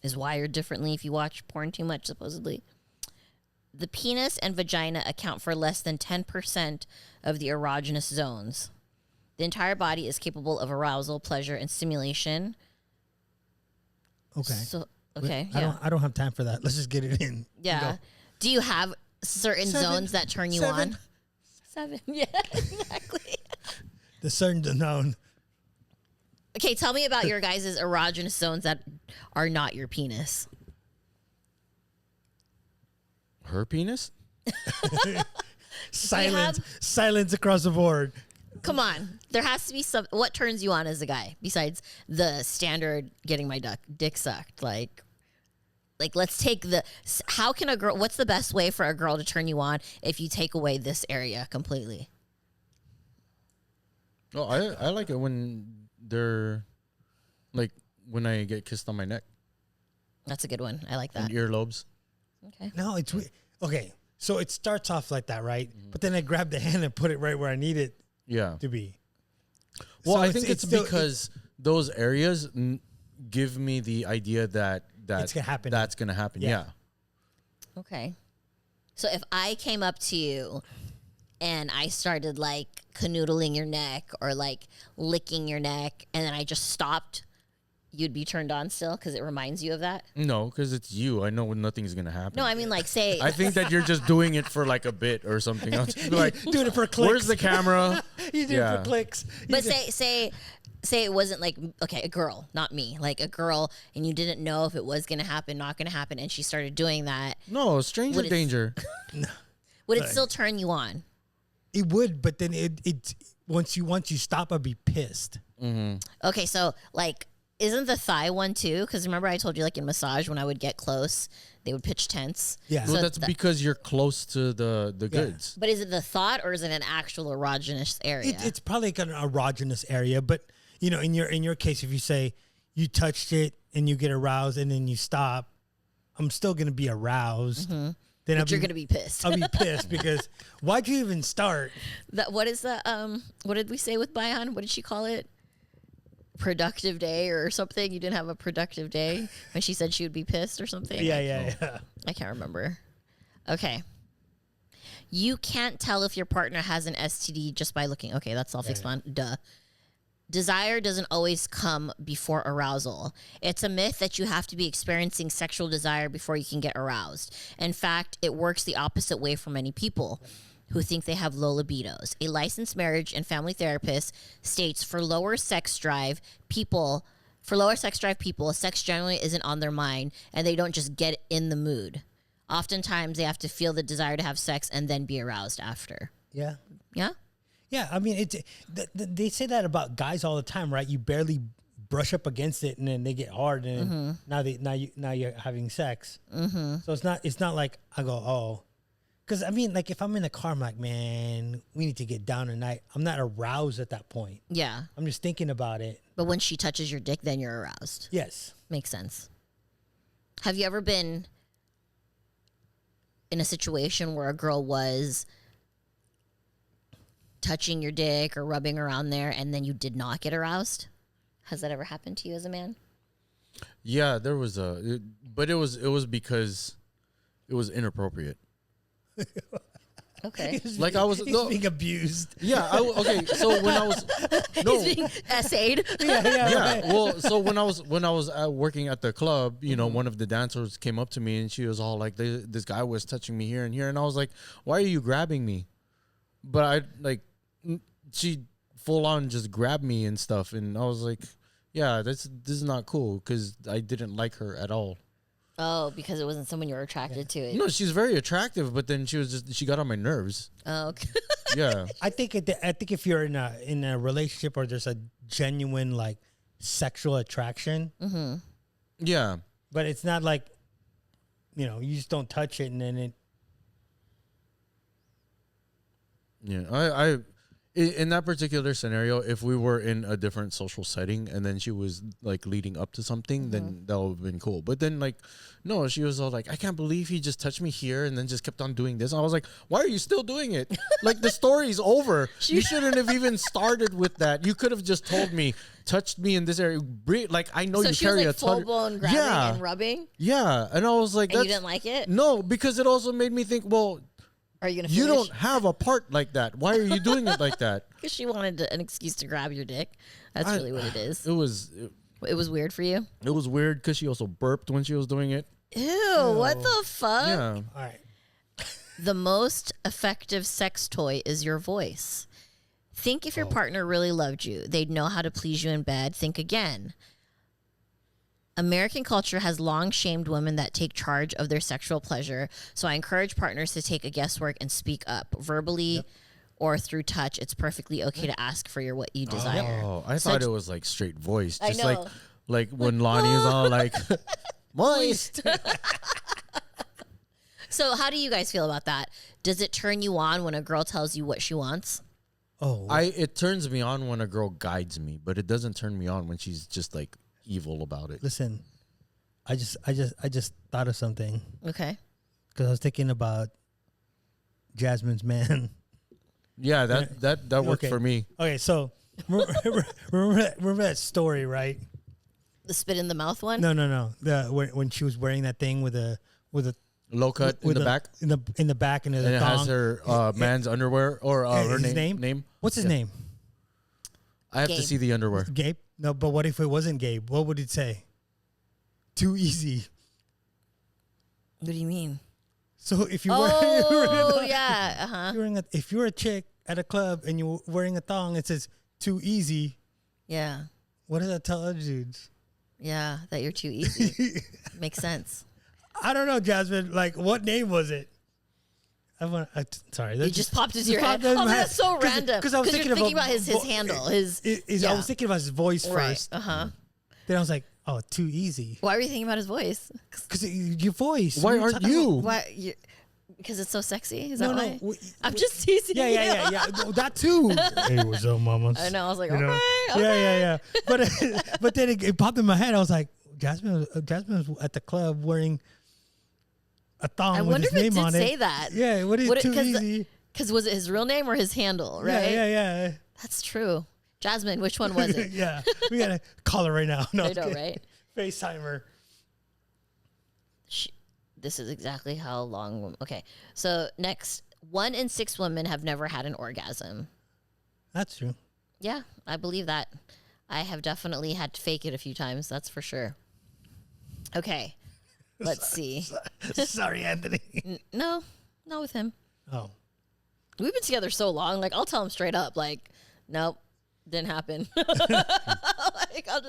is wired differently if you watch porn too much, supposedly. The penis and vagina account for less than 10% of the erogenous zones. The entire body is capable of arousal, pleasure, and stimulation. Okay. So, okay, yeah. I don't have time for that. Let's just get it in. Yeah. Do you have certain zones that turn you on? 7. Yeah, exactly. The certain known. Okay, tell me about your guys' erogenous zones that are not your penis. Her penis? Silence across the board. Come on. There has to be some. What turns you on as a guy besides the standard getting my dick sucked? Like let's take how can a girl, what's the best way for a girl to turn you on if you take away this area completely? Oh, I like it when they're like when I get kissed on my neck That's a good one. I like and that. earlobes. Okay. No, it's okay. So it starts off like that, right? But then I grab the hand and put it right where I need it Yeah. to be. Well, So I think it's still- because those areas give me the idea that It's gonna happen. That's gonna happen. Yeah. Yeah. Okay. So if I came up to you and I started like canoodling your neck or like licking your neck and then I just stopped, you'd be turned on still because it reminds you of that? No, because it's you. I know when nothing's gonna happen. No, I mean like say I think that you're just doing it for like a bit or something. I'll just be like, Doing it for clicks. where's the camera? You do it for clicks. But say it wasn't like, okay, a girl, not me, like a girl, and you didn't know if it was going to happen, not going to happen, and she started doing that. No, stranger Would it- danger. Would it still turn you on? It would, but then it once you stop, I'd be pissed. Okay, so like, isn't the thigh one too? Because remember I told you like in massage when I would get close, they would pitch tents. Yeah. Well, So that's because you're close to the goods. But is it the thought or is it an actual erogenous area? It's probably like an erogenous area, but you know, in your case, if you say you touched it and you get aroused and then you stop, I'm still gonna be aroused. Then but you're gonna be pissed. I'll be pissed because why'd you even start? What is the what did we say with Bayan? What did she call it? productive day or something. You didn't have a productive day when she said she would be pissed or something. Yeah. I can't remember. Okay. You can't tell if your partner has an STD just by looking. Okay, that's self-explanatory. Duh. Desire doesn't always come before arousal. It's a myth that you have to be experiencing sexual desire before you can get aroused. In fact, it works the opposite way for many people who think they have low libidos. A licensed marriage and family therapist states for lower sex drive people, sex generally isn't on their mind and they don't just get in the mood. Oftentimes, they have to feel the desire to have sex and then be aroused after. Yeah. Yeah? Yeah, I mean, they say that about guys all the time, right? You barely brush up against it, and then they get hard, and now you're having sex. Mm-hmm. So it's not like I go, oh, because I mean, like if I'm in the car, I'm like, man, we need to get down tonight. I'm not aroused at that point. Yeah. I'm just thinking about it. But when she touches your dick, then you're aroused. Yes. Makes sense. Have you ever been in a situation where a girl was touching your dick or rubbing around there and then you did not get aroused? Has that ever happened to you as a man? Yeah, there was but it was because it was inappropriate. Okay. Like I was being abused. Yeah, okay. So when I was He's being essayed. yeah. Well, so when I was working at the club, you know, one of the dancers came up to me and she was all like, "This guy was touching me here and here," and I was like, "Why are you grabbing me?" But she full on just grabbed me and stuff, and I was like, "Yeah, this is not cool," because I didn't like her at all. Oh, because it wasn't someone you were attracted to. No, she's very attractive, but then she got on my nerves. Oh, okay. Yeah. I think if you're in a relationship or there's a genuine like sexual attraction, Yeah. but it's not like, you know, you just don't touch it and then it. Yeah, I in that particular scenario, if we were in a different social setting and then she was like leading up to something, then that would have been cool. But then no, she was all like, "I can't believe he just touched me here," and then just kept on doing this. I was like, "Why are you still doing it? Like the story's over. You shouldn't have even started with that. You could have just told me, touched me in this area. Like I know So you she carry was like a full blown grabbing and rubbing, Yeah, and I was like, and you didn't like it? No, because it also made me think, well, Are you gonna? you finish? don't have a part like that. Why are you doing it like that? Because she wanted an excuse to grab your dick. That's really what it is. It was weird for you. It was weird because she also burped when she was doing it. Ew, what the fuck? Yeah. All right. The most effective sex toy is your voice. Think if your partner really loved you, they'd know how to please you in bed. Think again. American culture has long shamed women that take charge of their sexual pleasure. So I encourage partners to take a guesswork and speak up verbally or through touch. It's perfectly okay to ask for what you desire. Oh, I thought it was like straight voice. I Just know. like when Lonnie is all like, moist. So how do you guys feel about that? Does it turn you on when a girl tells you what she wants? Oh, It turns me on when a girl guides me, but it doesn't turn me on when she's just like evil about it. listen, I just thought of something Okay. because I was thinking about Jasmine's man. Yeah, that worked Okay. for me. Okay, so remember that story, right? The spit in the mouth one? No. When she was wearing that thing with a Low cut in the back. in the back and And the it thong. has her man's underwear or her his name. What's his name? I have Gabe. to see the underwear. Gabe? No, but what if it wasn't Gabe? What would it say? Too easy. What do you mean? So if you Oh, yeah. Uh-huh. if you're a chick at a club and you're wearing a thong, it says too easy. Yeah. What does that tell other dudes? Yeah, that you're too easy. Makes sense. I don't know, Jasmine. Like, what name was it? Sorry, It just popped into your head. popped into Oh, my that's so head. random. Because I was you're thinking about his handle. His I yeah. was thinking about his voice Right. first. Uh-huh. Then I was like, oh, too easy. Why were you thinking about his voice? Because your voice. Why We were aren't talking you? Why? Because it's so sexy? Is No, that no. why? I'm just teasing you. Yeah. No, that too. Hey, what's up, mamas? I know. I was like, You know? okay. Yeah. But then it popped in my head. I was like, Jasmine was at the club wearing a thong I with wonder his if it name did on say it. that. Yeah, what is too easy? Because was it his real name or his handle, right? Yeah. That's true. Jasmine, which one was it? Yeah, we gotta call her right now. No, I know, right? FaceTime her. This is exactly how long. Okay, so next, 1 in 6 women have never had an orgasm. That's true. Yeah, I believe that. I have definitely had to fake it a few times. That's for sure. Okay, let's see. Sorry, Anthony. No, not with him. Oh, We've been together so long. Like, I'll tell him straight up. Like, nope, didn't happen. Like, I'll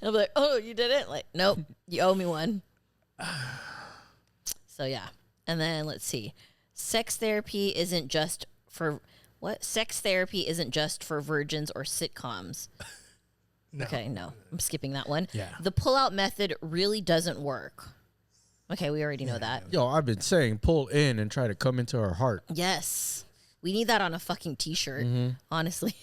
be like, oh, you didn't? Like, nope, you owe me one. So yeah, and then let's see. Sex therapy isn't just for what? Sex therapy isn't just for virgins or sitcoms. no. Okay, no, I'm skipping that one. Yeah. The pull-out method really doesn't work. Okay, we already know that. Yo, I've been saying pull in and try to come into her heart. Yes, we need that on a fucking t-shirt. Honestly,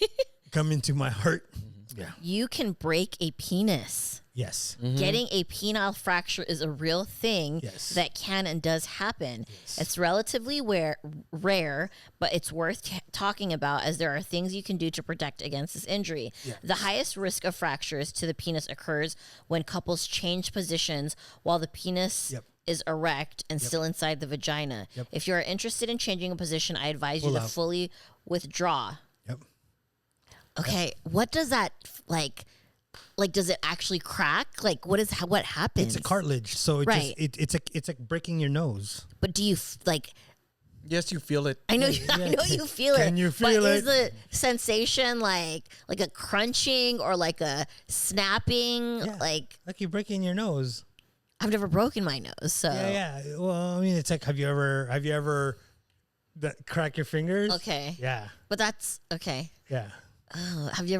Come into my heart. Yeah. you can break a penis. Yes. Getting a penile fracture is a real thing Yes. that can and does happen. It's relatively rare, but it's worth talking about as there are things you can do to protect against this injury. The highest risk of fractures to the penis occurs when couples change positions while the penis Yep. is erect and still inside the vagina. If you are interested in changing a position, I advise you Pull to out. fully withdraw. Yep. Okay, what does that like? Like, does it actually crack? Like, what happens? It's a cartilage, so Right. it's like breaking your nose. But do you like? Yes, you feel it. I know, I know you feel it. Can you feel but it? Is the sensation like a crunching or like a snapping? Yeah. Like, Like you're breaking your nose. I've never broken my nose, so Yeah. Well, I mean, it's like, have you ever crack your fingers? okay. Yeah. But that's okay. Yeah. Have you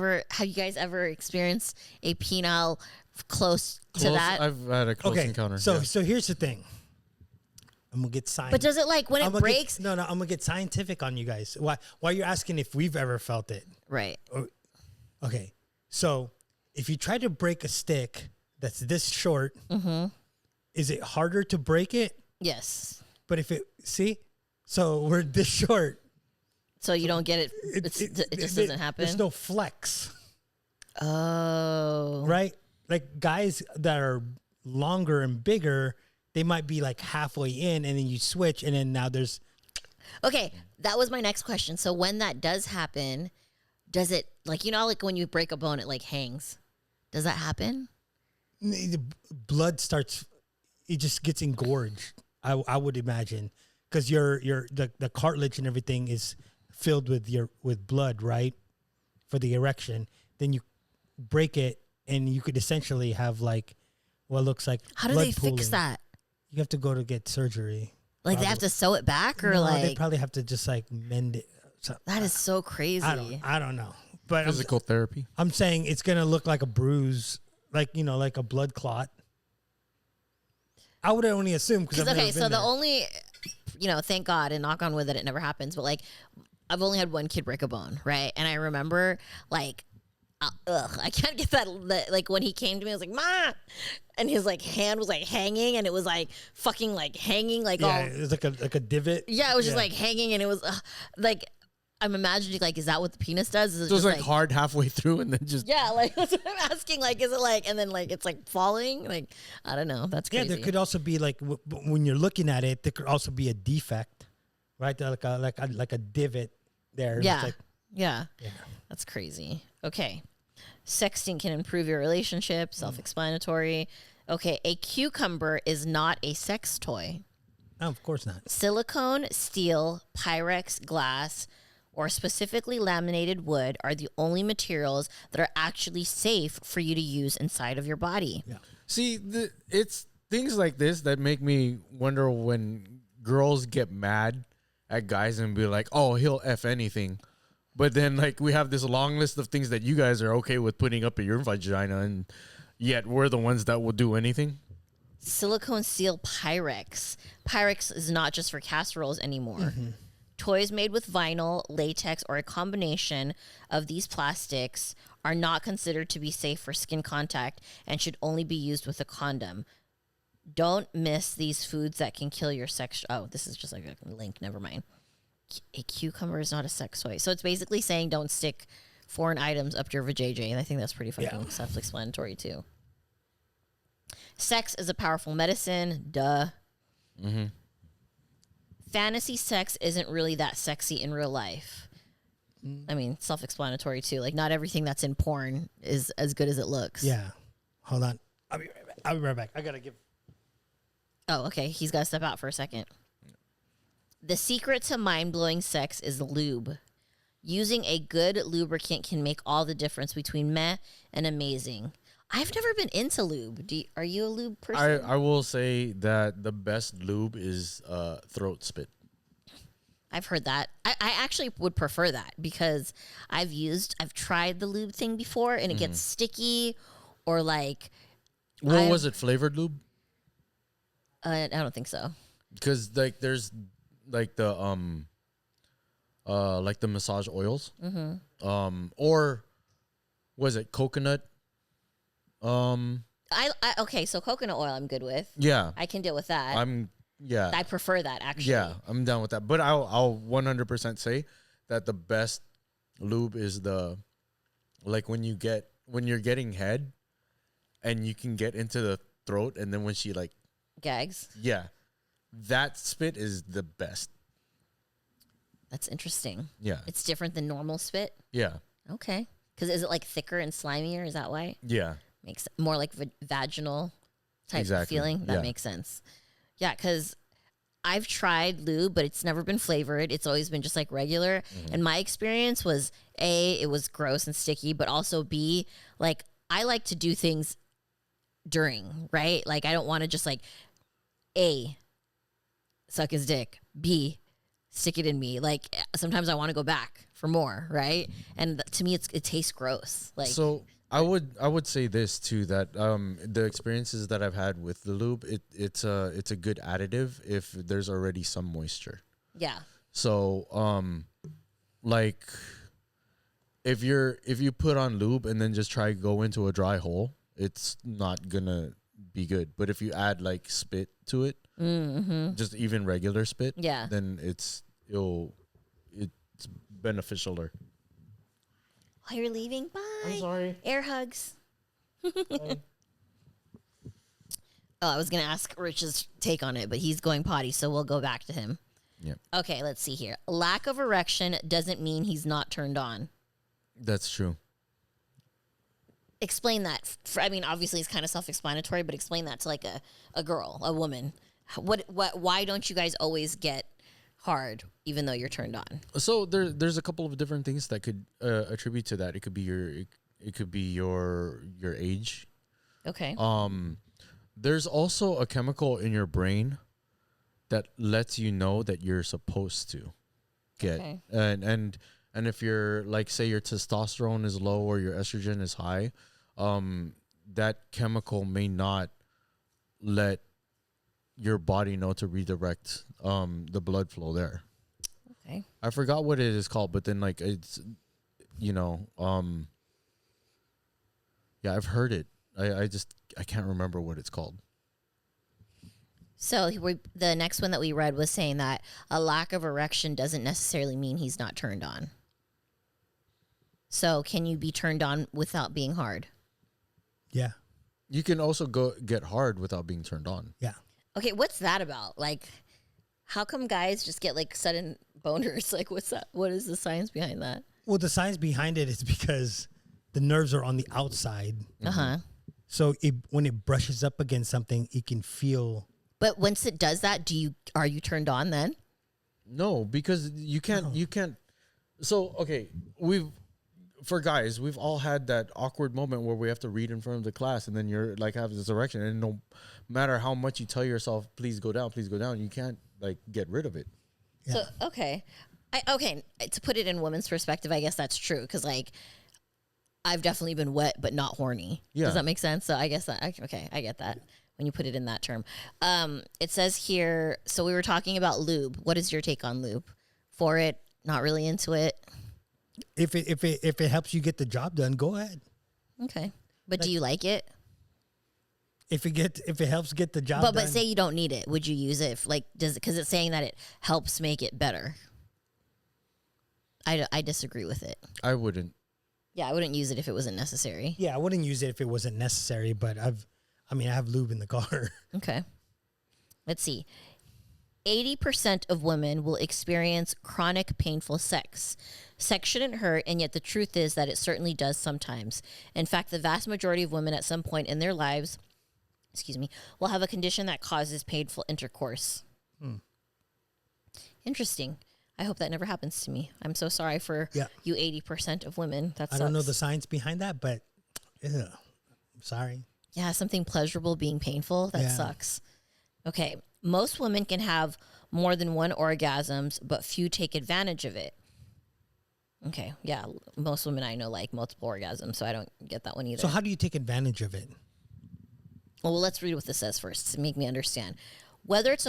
guys ever experienced a penile close to that? I've had a close Okay. encounter. So yeah. so here's the thing. I'm gonna get science. But does it like when it breaks? I'm gonna get scientific on you guys. Why you're asking if we've ever felt it? Right. Okay. So if you try to break a stick that's this short, is it harder to break it? Yes. But so we're this short. So you don't get it. It just doesn't happen. There's no flex, Oh. right? Like guys that are longer and bigger, they might be like halfway in, and then you switch, and then now there's. Okay, that was my next question. So when that does happen, does it like like when you break a bone, it like hangs? Does that happen? The blood starts. It just gets engorged. I would imagine because the cartilage and everything is filled with blood, right? For the erection, then you break it, and you could essentially have like what looks like. How do blood they fix pooling. that? You have to go to get surgery. Like they have to sew it back, or No, like they probably have to just like mend it. So, that is so crazy. I don't know, but Physical therapy. I'm saying it's gonna look like a bruise, like like a blood clot. I would only assume because Okay, so the only, thank God and knock on wood that it never happens, but like, I've only had one kid break a bone, right? And I remember like, I can't get that. Like when he came to me, I was like, "Ma," and his like hand was like hanging, and it was like fucking like hanging, like all. it was like a divot. Yeah, it was just like hanging, and it was like, I'm imagining like, is that what the penis does? Is it So it's just like hard halfway through and then just. Yeah, like that's what I'm asking. Like, is it like, and then like it's like falling? Like, I don't know. That's crazy. Yeah, there could also be like when you're looking at it, there could also be a defect, right? Like a divot there. Yeah. It's like, yeah. That's crazy. Okay. Sexting can improve your relationship. Self-explanatory. Okay. A cucumber is not a sex toy. no, of course not. Silicone, steel, Pyrex, glass, or specifically laminated wood are the only materials that are actually safe for you to use inside of your body. Yeah. See, it's things like this that make me wonder when girls get mad at guys and be like, "Oh, he'll F anything." But then, like, we have this long list of things that you guys are okay with putting up in your vagina, and yet we're the ones that will do anything. Silicone, steel, Pyrex. Pyrex is not just for casseroles anymore. Toys made with vinyl, latex, or a combination of these plastics are not considered to be safe for skin contact and should only be used with a condom. Don't miss these foods that can kill your sex. Oh, this is just like a link. Never mind. A cucumber is not a sex toy. So it's basically saying don't stick foreign items up your vajayjay. And I think that's pretty fucking Yeah. self-explanatory too. Sex is a powerful medicine. Duh. Fantasy sex isn't really that sexy in real life. I mean, self-explanatory too. Like, not everything that's in porn is as good as it looks. Yeah. Hold on. I'll be right back. I gotta give. Oh, okay. He's got to step out for a second. The secret to mind-blowing sex is lube. Using a good lubricant can make all the difference between meh and amazing. I've never been into lube. Are you a lube person? I will say that the best lube is throat spit. I've heard that. I actually would prefer that because I've tried the lube thing before and it gets sticky or like. What was it? Flavored lube? I don't think so. Because like there's like the massage oils. Or was it coconut? Okay, so coconut oil I'm good with. Yeah. I can deal with that. I prefer that actually. Yeah, I'm down with that. But I'll 100% say that the best lube is when you're getting head and you can get into the throat and then when she like Gags. yeah, that spit is the best. That's interesting. Yeah. It's different than normal spit. Yeah. Okay. Because is it like thicker and slimier? Is that why? Yeah. Makes more like vaginal type Exactly. feeling. That Yeah. makes sense. Yeah, because I've tried lube, but it's never been flavored. It's always been just like regular. And my experience was A, it was gross and sticky, but also B, like I like to do things during, right? Like I don't want to just like A, suck his dick, B, stick it in me. Like sometimes I want to go back for more, right? And to me, it tastes gross. Like So I would say this too, that the experiences that I've had with the lube, it's a good additive if there's already some moisture. yeah, So like if you put on lube and then just try go into a dry hole, it's not gonna be good. But if you add like spit to it, just even regular spit, yeah. then it's beneficialer. Oh, you're leaving. Bye. I'm sorry. Air hugs. Oh, I was gonna ask Rich's take on it, but he's going potty, so we'll go back to him. Yeah, Okay, let's see here. Lack of erection doesn't mean he's not turned on. that's true. Explain that. I mean, obviously it's kind of self-explanatory, but explain that to like a girl, a woman. Why don't you guys always get hard even though you're turned on? So there's a couple of different things that could attribute to that. It could be your age. Okay. There's also a chemical in your brain that lets you know that you're supposed to get. Okay. And if you're like, say your testosterone is low or your estrogen is high, that chemical may not let your body know to redirect the blood flow there. Okay. I forgot what it is called, but then like it's, yeah, I've heard it. I can't remember what it's called. So the next one that we read was saying that a lack of erection doesn't necessarily mean he's not turned on. So can you be turned on without being hard? Yeah. You can also go get hard without being turned on. Yeah. Okay, what's that about? Like, how come guys just get like sudden boners? Like, what's that? What is the science behind that? Well, the science behind it is because the nerves are on the outside. Uh-huh. So when it brushes up against something, it can feel. But once it does that, are you turned on then? No, because you can't. So, okay, for guys, we've all had that awkward moment where we have to read in front of the class and then you're like have this erection and no matter how much you tell yourself, please go down, you can't like get rid of it. Yeah. So, okay. To put it in women's perspective, I guess that's true. Cause like I've definitely been wet, but not horny. Yeah. Does that make sense? So I guess that, okay, I get that when you put it in that term. It says here, so we were talking about lube. What is your take on lube? For it, not really into it. If it helps you get the job done, go ahead. Okay. But do you like it? If it helps get the job done. But say you don't need it, would you use it? Because it's saying that it helps make it better. I disagree with it. I wouldn't. Yeah, I wouldn't use it if it wasn't necessary. Yeah, I wouldn't use it if it wasn't necessary, but I have lube in the car. Okay. Let's see. 80% of women will experience chronic painful sex. Sex shouldn't hurt, and yet the truth is that it certainly does sometimes. In fact, the vast majority of women at some point in their lives, will have a condition that causes painful intercourse. Interesting. I hope that never happens to me. I'm so sorry for you 80% of women. That sucks. I don't know the science behind that, but I'm sorry. Yeah, something pleasurable being painful. That sucks. Okay. Most women can have more than one orgasms, but few take advantage of it. Okay. Yeah. Most women I know like multiple orgasms, so I don't get that one either. So how do you take advantage of it? Well, let's read what this says first to make me understand. Whether it's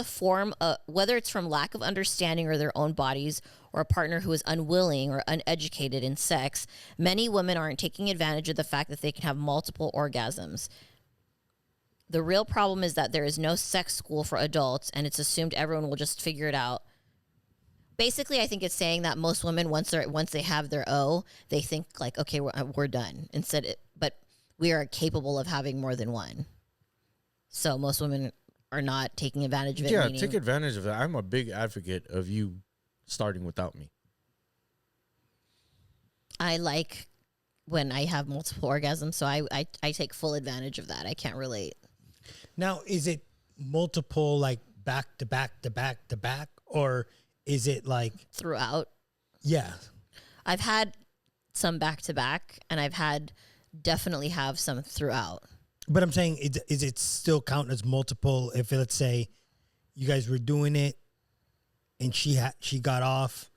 from lack of understanding or their own bodies or a partner who is unwilling or uneducated in sex, many women aren't taking advantage of the fact that they can have multiple orgasms. The real problem is that there is no sex school for adults, and it's assumed everyone will just figure it out. Basically, I think it's saying that most women, once they have their O, they think like, okay, we're done. But we are capable of having more than one. So most women are not taking advantage of it. Yeah, take advantage of that. I'm a big advocate of you starting without me. I like when I have multiple orgasms, so I take full advantage of that. I can't relate. Now, is it multiple like back to back to back to back, or is it like throughout? Yeah. I've had some back to back, and I've definitely have some throughout. But I'm saying, is it still count as multiple if, let's say, you guys were doing it and she got off,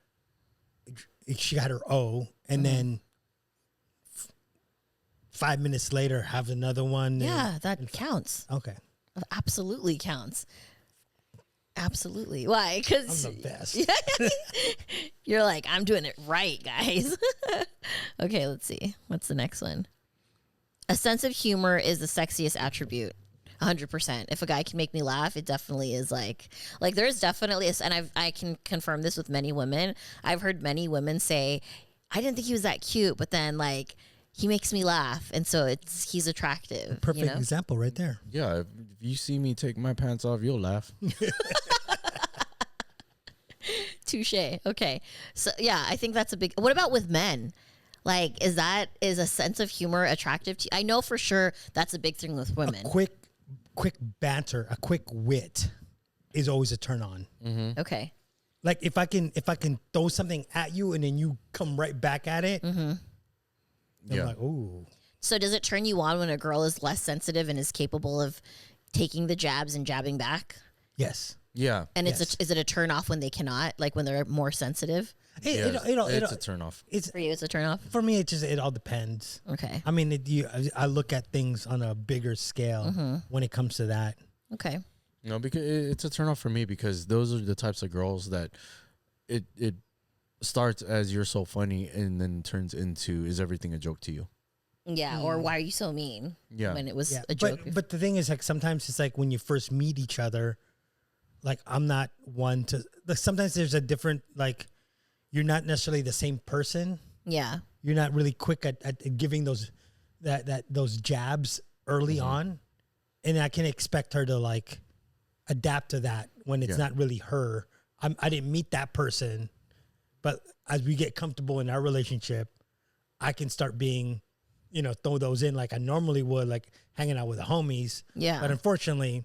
she got her O, and then 5 minutes later have another one? Yeah, that counts. Okay. Absolutely counts. Absolutely. Why? Because I'm the best. You're like, I'm doing it right, guys. Okay, let's see. What's the next one? A sense of humor is the sexiest attribute. 100%. If a guy can make me laugh, it definitely is like there's definitely and I can confirm this with many women. I've heard many women say, I didn't think he was that cute, but then like he makes me laugh, and so he's attractive. Perfect example right there. Yeah, if you see me take my pants off, you'll laugh. Touche. Okay. So yeah, I think that's a big. What about with men? Like, is a sense of humor attractive to you? I know for sure that's a big thing with women. A quick banter, a quick wit is always a turn on. Mm-hmm. Okay. Like if I can throw something at you and then you come right back at it. Mm-hmm. I'm like, ooh. So does it turn you on when a girl is less sensitive and is capable of taking the jabs and jabbing back? Yes. Yeah. And is it a turn off when they cannot, like when they're more sensitive? It's a turn off. For you, it's a turn off? For me, it all depends. Okay. I mean, I look at things on a bigger scale when it comes to that. Okay. No, because it's a turn off for me, because those are the types of girls that it starts as you're so funny and then turns into, is everything a joke to you? Yeah, or why are you so mean? Yeah. When it was a joke. But the thing is, like, sometimes it's like when you first meet each other, like, I'm not one to, like, sometimes there's a different, like, you're not necessarily the same person. Yeah. You're not really quick at giving those jabs early on. And I can expect her to like adapt to that when it's not really her. I didn't meet that person, but as we get comfortable in our relationship, I can start being, throw those in like I normally would, like hanging out with the homies. Yeah. But unfortunately,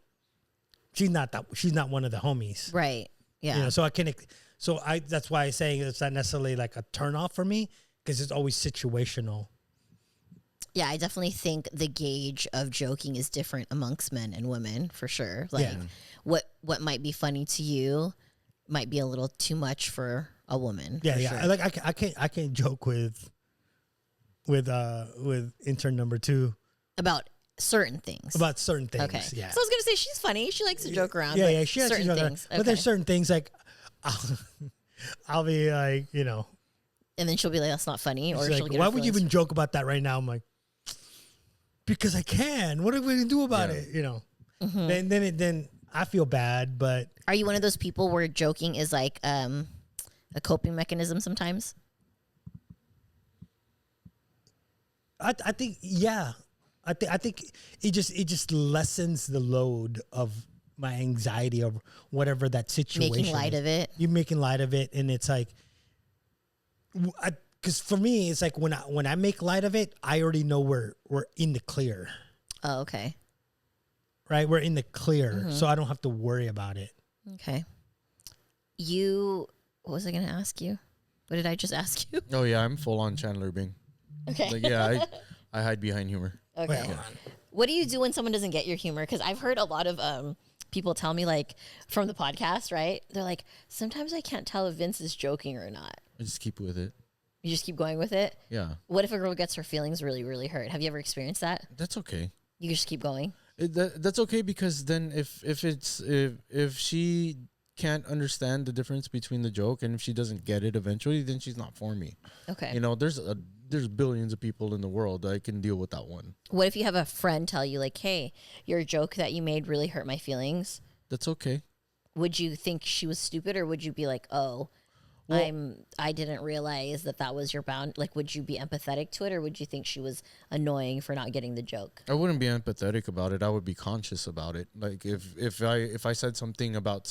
she's not one of the homies. Right. Yeah. That's why I'm saying it's not necessarily like a turn off for me, because it's always situational. Yeah, I definitely think the gauge of joking is different amongst men and women, for sure. Like what might be funny to you might be a little too much for a woman. Yeah, Sure. Like I can't joke with intern number 2 about certain things. Okay. Yeah. So I was gonna say she's funny. She likes to joke around. Yeah. She likes to certain joke around. things. But there's certain things like I'll be like, and then she'll be like, "That's not funny," or she'll like, get. "Why would you even joke about that right now?" I'm like, "Because I can. What are we gonna do about it?" Then I feel bad. But are you one of those people where joking is like a coping mechanism sometimes? I think yeah. I think it just lessens the load of my anxiety or whatever that situation. Making light is. of it. You're making light of it, and it's like, because for me, it's like when I make light of it, I already know we're in the clear. Oh, okay. Right, we're in the clear, so I don't have to worry about it. Okay. What was I going to ask you? What did I just ask you? Oh yeah, I'm full on Chandler Bing. Okay. Like yeah, I hide behind humor. Okay. Wait, hold on. What do you do when someone doesn't get your humor? Because I've heard a lot of people tell me, like, from the podcast, right? They're like, sometimes I can't tell if Vince is joking or not. I just keep with it. You just keep going with it? Yeah, What if a girl gets her feelings really, really hurt? Have you ever experienced that? that's okay. You just keep going? That's okay because then if she can't understand the difference between the joke and if she doesn't get it eventually, then she's not for me. Okay. You know, there's billions of people in the world that I can deal with that one. What if you have a friend tell you, like, hey, your joke that you made really hurt my feelings? That's okay. Would you think she was stupid, or would you be like, oh, Well- I didn't realize that was your bound? Like, would you be empathetic to it, or would you think she was annoying for not getting the joke? I wouldn't be empathetic about it. I would be conscious about it. Like if I said something about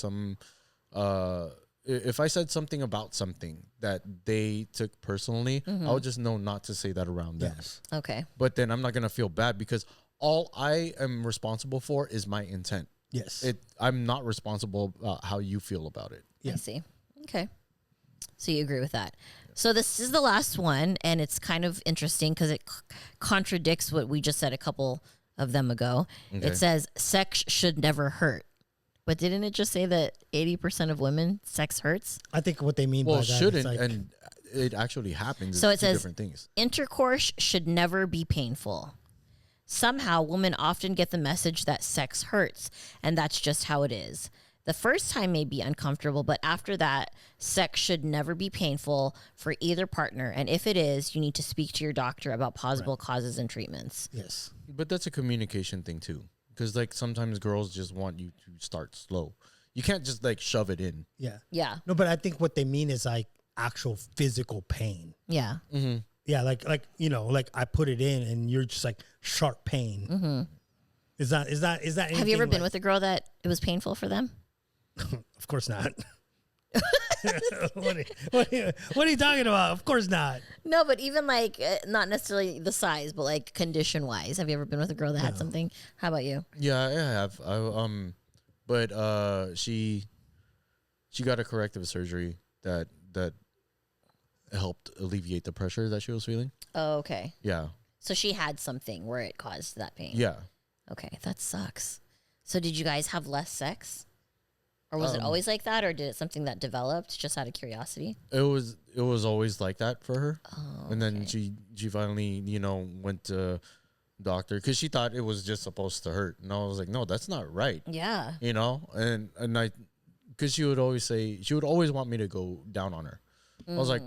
if I said something about something that they took personally, I would just know not to say that around them. Yes. Okay. But then I'm not gonna feel bad because all I am responsible for is my intent. Yes. I'm not responsible about how you feel about it. Yeah. I see. Okay. So you agree with that. So this is the last one, and it's kind of interesting because it contradicts what we just said a couple of them ago. Okay. It says sex should never hurt. But didn't it just say that 80% of women, sex hurts? I think what they mean Well, by it that shouldn't, is like, and it actually happens. So It's it two says- different things. Intercourse should never be painful. Somehow, women often get the message that sex hurts, and that's just how it is. The first time may be uncomfortable, but after that, sex should never be painful for either partner. And if it is, you need to speak to your doctor about possible causes and treatments. yes. But that's a communication thing too, because like sometimes girls just want you to start slow. You can't just like shove it in. Yeah. Yeah. No, but I think what they mean is like actual physical pain. Yeah. Yeah, like like I put it in and you're just like sharp pain. Mm-hmm. Is that Have you ever anything been with a girl that it was painful for them? Of course not. what are you talking about? Of course not. No, but even like not necessarily the size, but like condition wise. Have you ever been with a girl that had something? How about you? Yeah, I have. But she got a corrective surgery that helped alleviate the pressure that she was feeling. Oh, okay. Yeah, So she had something where it caused that pain. yeah. Okay, that sucks. So did you guys have less sex? Or was it always like that, or did it something that developed just out of curiosity? It was always like that for her. Oh, And then okay. she finally, went to doctor because she thought it was just supposed to hurt. And I was like, no, that's not right. Yeah. And I, because she would always want me to go down on her. I was like,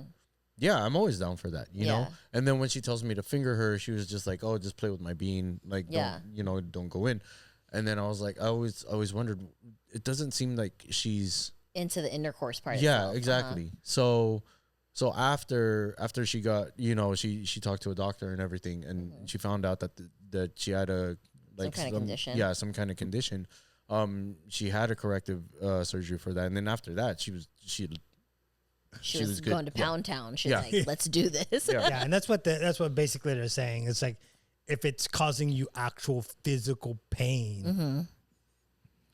yeah, I'm always down for that, you know? Yeah. And then when she tells me to finger her, she was just like, oh, just play with my bean. Like, Yeah. don't go in. And then I was like, I always wondered, it doesn't seem like she's Into the intercourse part. yeah, itself. exactly. So after she got, she talked to a doctor and everything, and she found out that she had a like kind of condition. Yeah, some kind of condition. She had a corrective surgery for that, and then after that, she was She was good. going to Yeah. Pound Town. She's Yeah. like, let's do this. Yeah. Yeah, and that's what basically they're saying. It's like if it's causing you actual physical pain,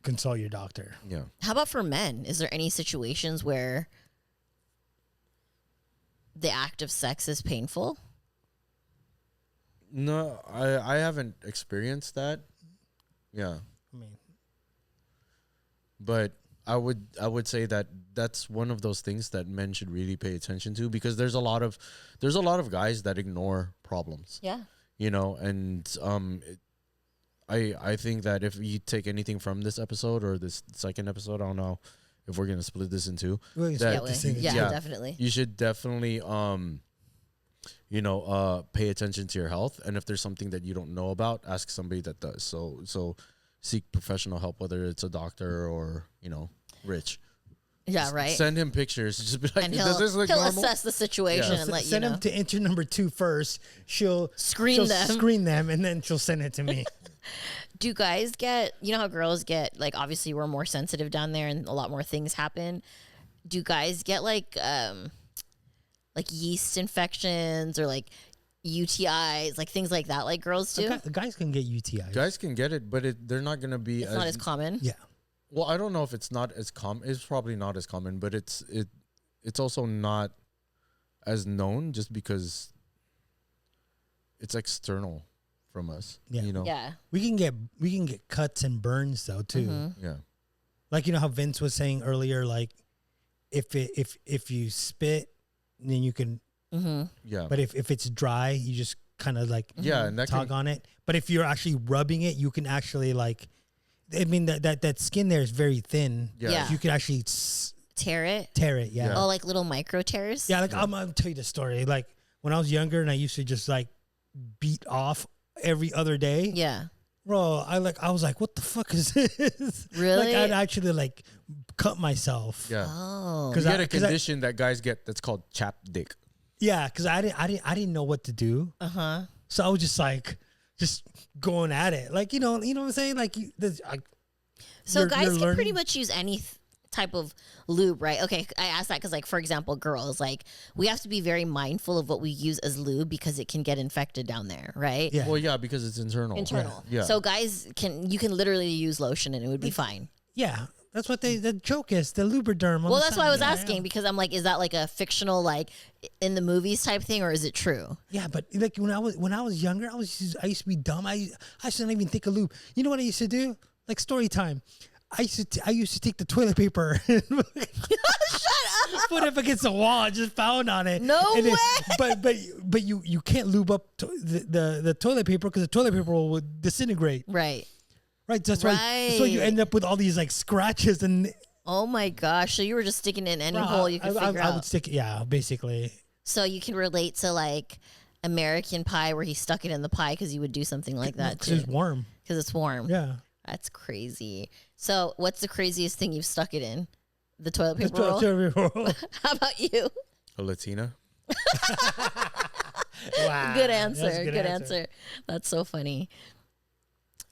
consult your doctor. Yeah. How about for men? Is there any situations where the act of sex is painful? No, I haven't experienced that. Yeah. I mean, But I would say that that's one of those things that men should really pay attention to, because there's a lot of guys that ignore problems, Yeah. and I think that if you take anything from this episode or this second episode, I don't know if we're gonna split this in two. we're gonna That- Yeah, split this in. Yeah. definitely. You should definitely pay attention to your health, and if there's something that you don't know about, ask somebody that does. So seek professional help, whether it's a doctor or Rich. Yeah, right. Send him pictures. Just be like, And does this look he'll normal? assess the situation Yeah. and let you Send know. them to intern number 2 first. She'll Screen them. screen them, and then she'll send it to me. Do guys get, you know how girls get, like, obviously we're more sensitive down there and a lot more things happen. Do guys get like yeast infections or like UTIs, like things like that, like girls do? Guys can get UTIs. Guys can get it, but they're not gonna be. It's not as common. Yeah. Well, I don't know if it's not as common. It's probably not as common, but it's also not as known just because it's external from us. Yeah. You know. Yeah. We can get cuts and burns though too. Mm-hmm. Yeah. Like, you know how Vince was saying earlier, like if you spit, then you can. Mm-hmm. Yeah. But if it's dry, you just kind of like Yeah, and that tug can, on it. But if you're actually rubbing it, you can actually like. I mean that skin there is very thin. Yeah. Yeah. You can actually Tear it. tear it. Yeah. Yeah. Oh, like little micro tears. Yeah, like I'll tell you the story. Like when I was younger and I used to just like beat off every other day. Yeah. Bro, I was like, what the fuck is this? Really? Like I'd actually like cut myself. yeah. Oh. You get a 'cause I- condition that guys get that's called chap dick. Yeah, because I didn't know what to do. Uh-huh. So I was just going at it. Like, you know what I'm saying? Like So you're guys can learning- pretty much use any type of lube, right? Okay, I asked that because, like, for example, girls, like, we have to be very mindful of what we use as lube because it can get infected down there, right? Yeah. Well, yeah, because it's internal. Internal. Yeah. So guys you can literally use lotion and it would be fine. Yeah. That's what the joke is, the Lubriderm. Well, that's why I was asking because I'm like, is that like a fictional, like, in the movies type thing, or is it true? Yeah, but like when I was younger, I used to be dumb. I shouldn't even think of lube. You know what I used to do? Like story time. I used to take the toilet paper and put it up against the wall. I just found on it. No And way. But you can't lube up the toilet paper because the toilet paper will disintegrate. Right. Right. That's why. So you Right. end up with all these like scratches and. Oh my gosh. So you were just sticking in any hole you could figure I out. would stick. Yeah, basically. So you can relate to like American Pie where he stuck it in the pie because you would do something like that Because too. it's warm. Because it's warm. Yeah. That's crazy. So what's the craziest thing you've stuck it in? The toilet paper The roll? toilet paper roll. How about you? A Latina. Wow. Good That's answer. a Good answer. That's so funny.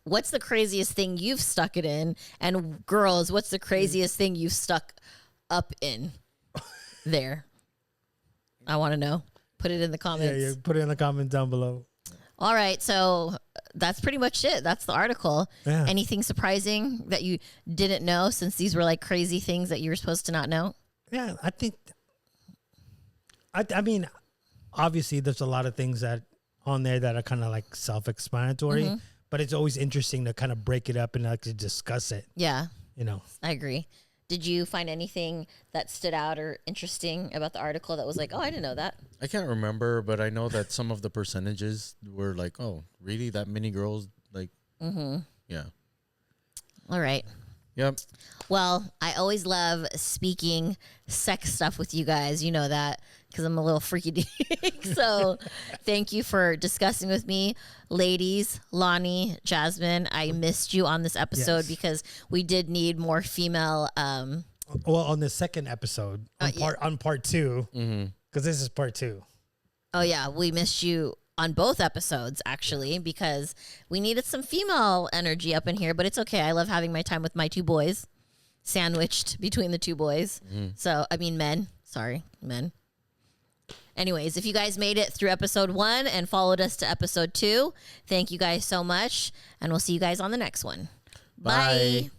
What's the craziest thing you've stuck it in? And girls, what's the craziest thing you've stuck up in there? I want to know. Put it in the Yeah, comments. you put it in the comments down below. All right. So that's pretty much it. That's the article. Yeah. Anything surprising that you didn't know since these were like crazy things that you were supposed to not know? Yeah, I think. I mean, obviously, there's a lot of things that on there that are kind of like self-explanatory, but it's always interesting to kind of break it up and like to discuss it. Yeah, You know, I agree. Did you find anything that stood out or interesting about the article that was like, oh, I didn't know that? I can't remember, but I know that some of the percentages were like, oh, really? That many girls? Like, yeah. All right. Yep. Well, I always love speaking sex stuff with you guys. You know that because I'm a little freaky deek. So thank you for discussing with me. Ladies, Lonnie, Jasmine, I missed you on this episode Yes. because we did need more female. well, on the second episode, on part 2, because this is part 2. Oh, yeah, we missed you on both episodes, actually, because we needed some female energy up in here. But it's okay. I love having my time with my 2 boys, sandwiched between the 2 boys. So, I mean, men. Sorry, men. Anyways, if you guys made it through episode 1 and followed us to episode 2, thank you guys so much. And we'll see you guys on the next one. Bye. Bye.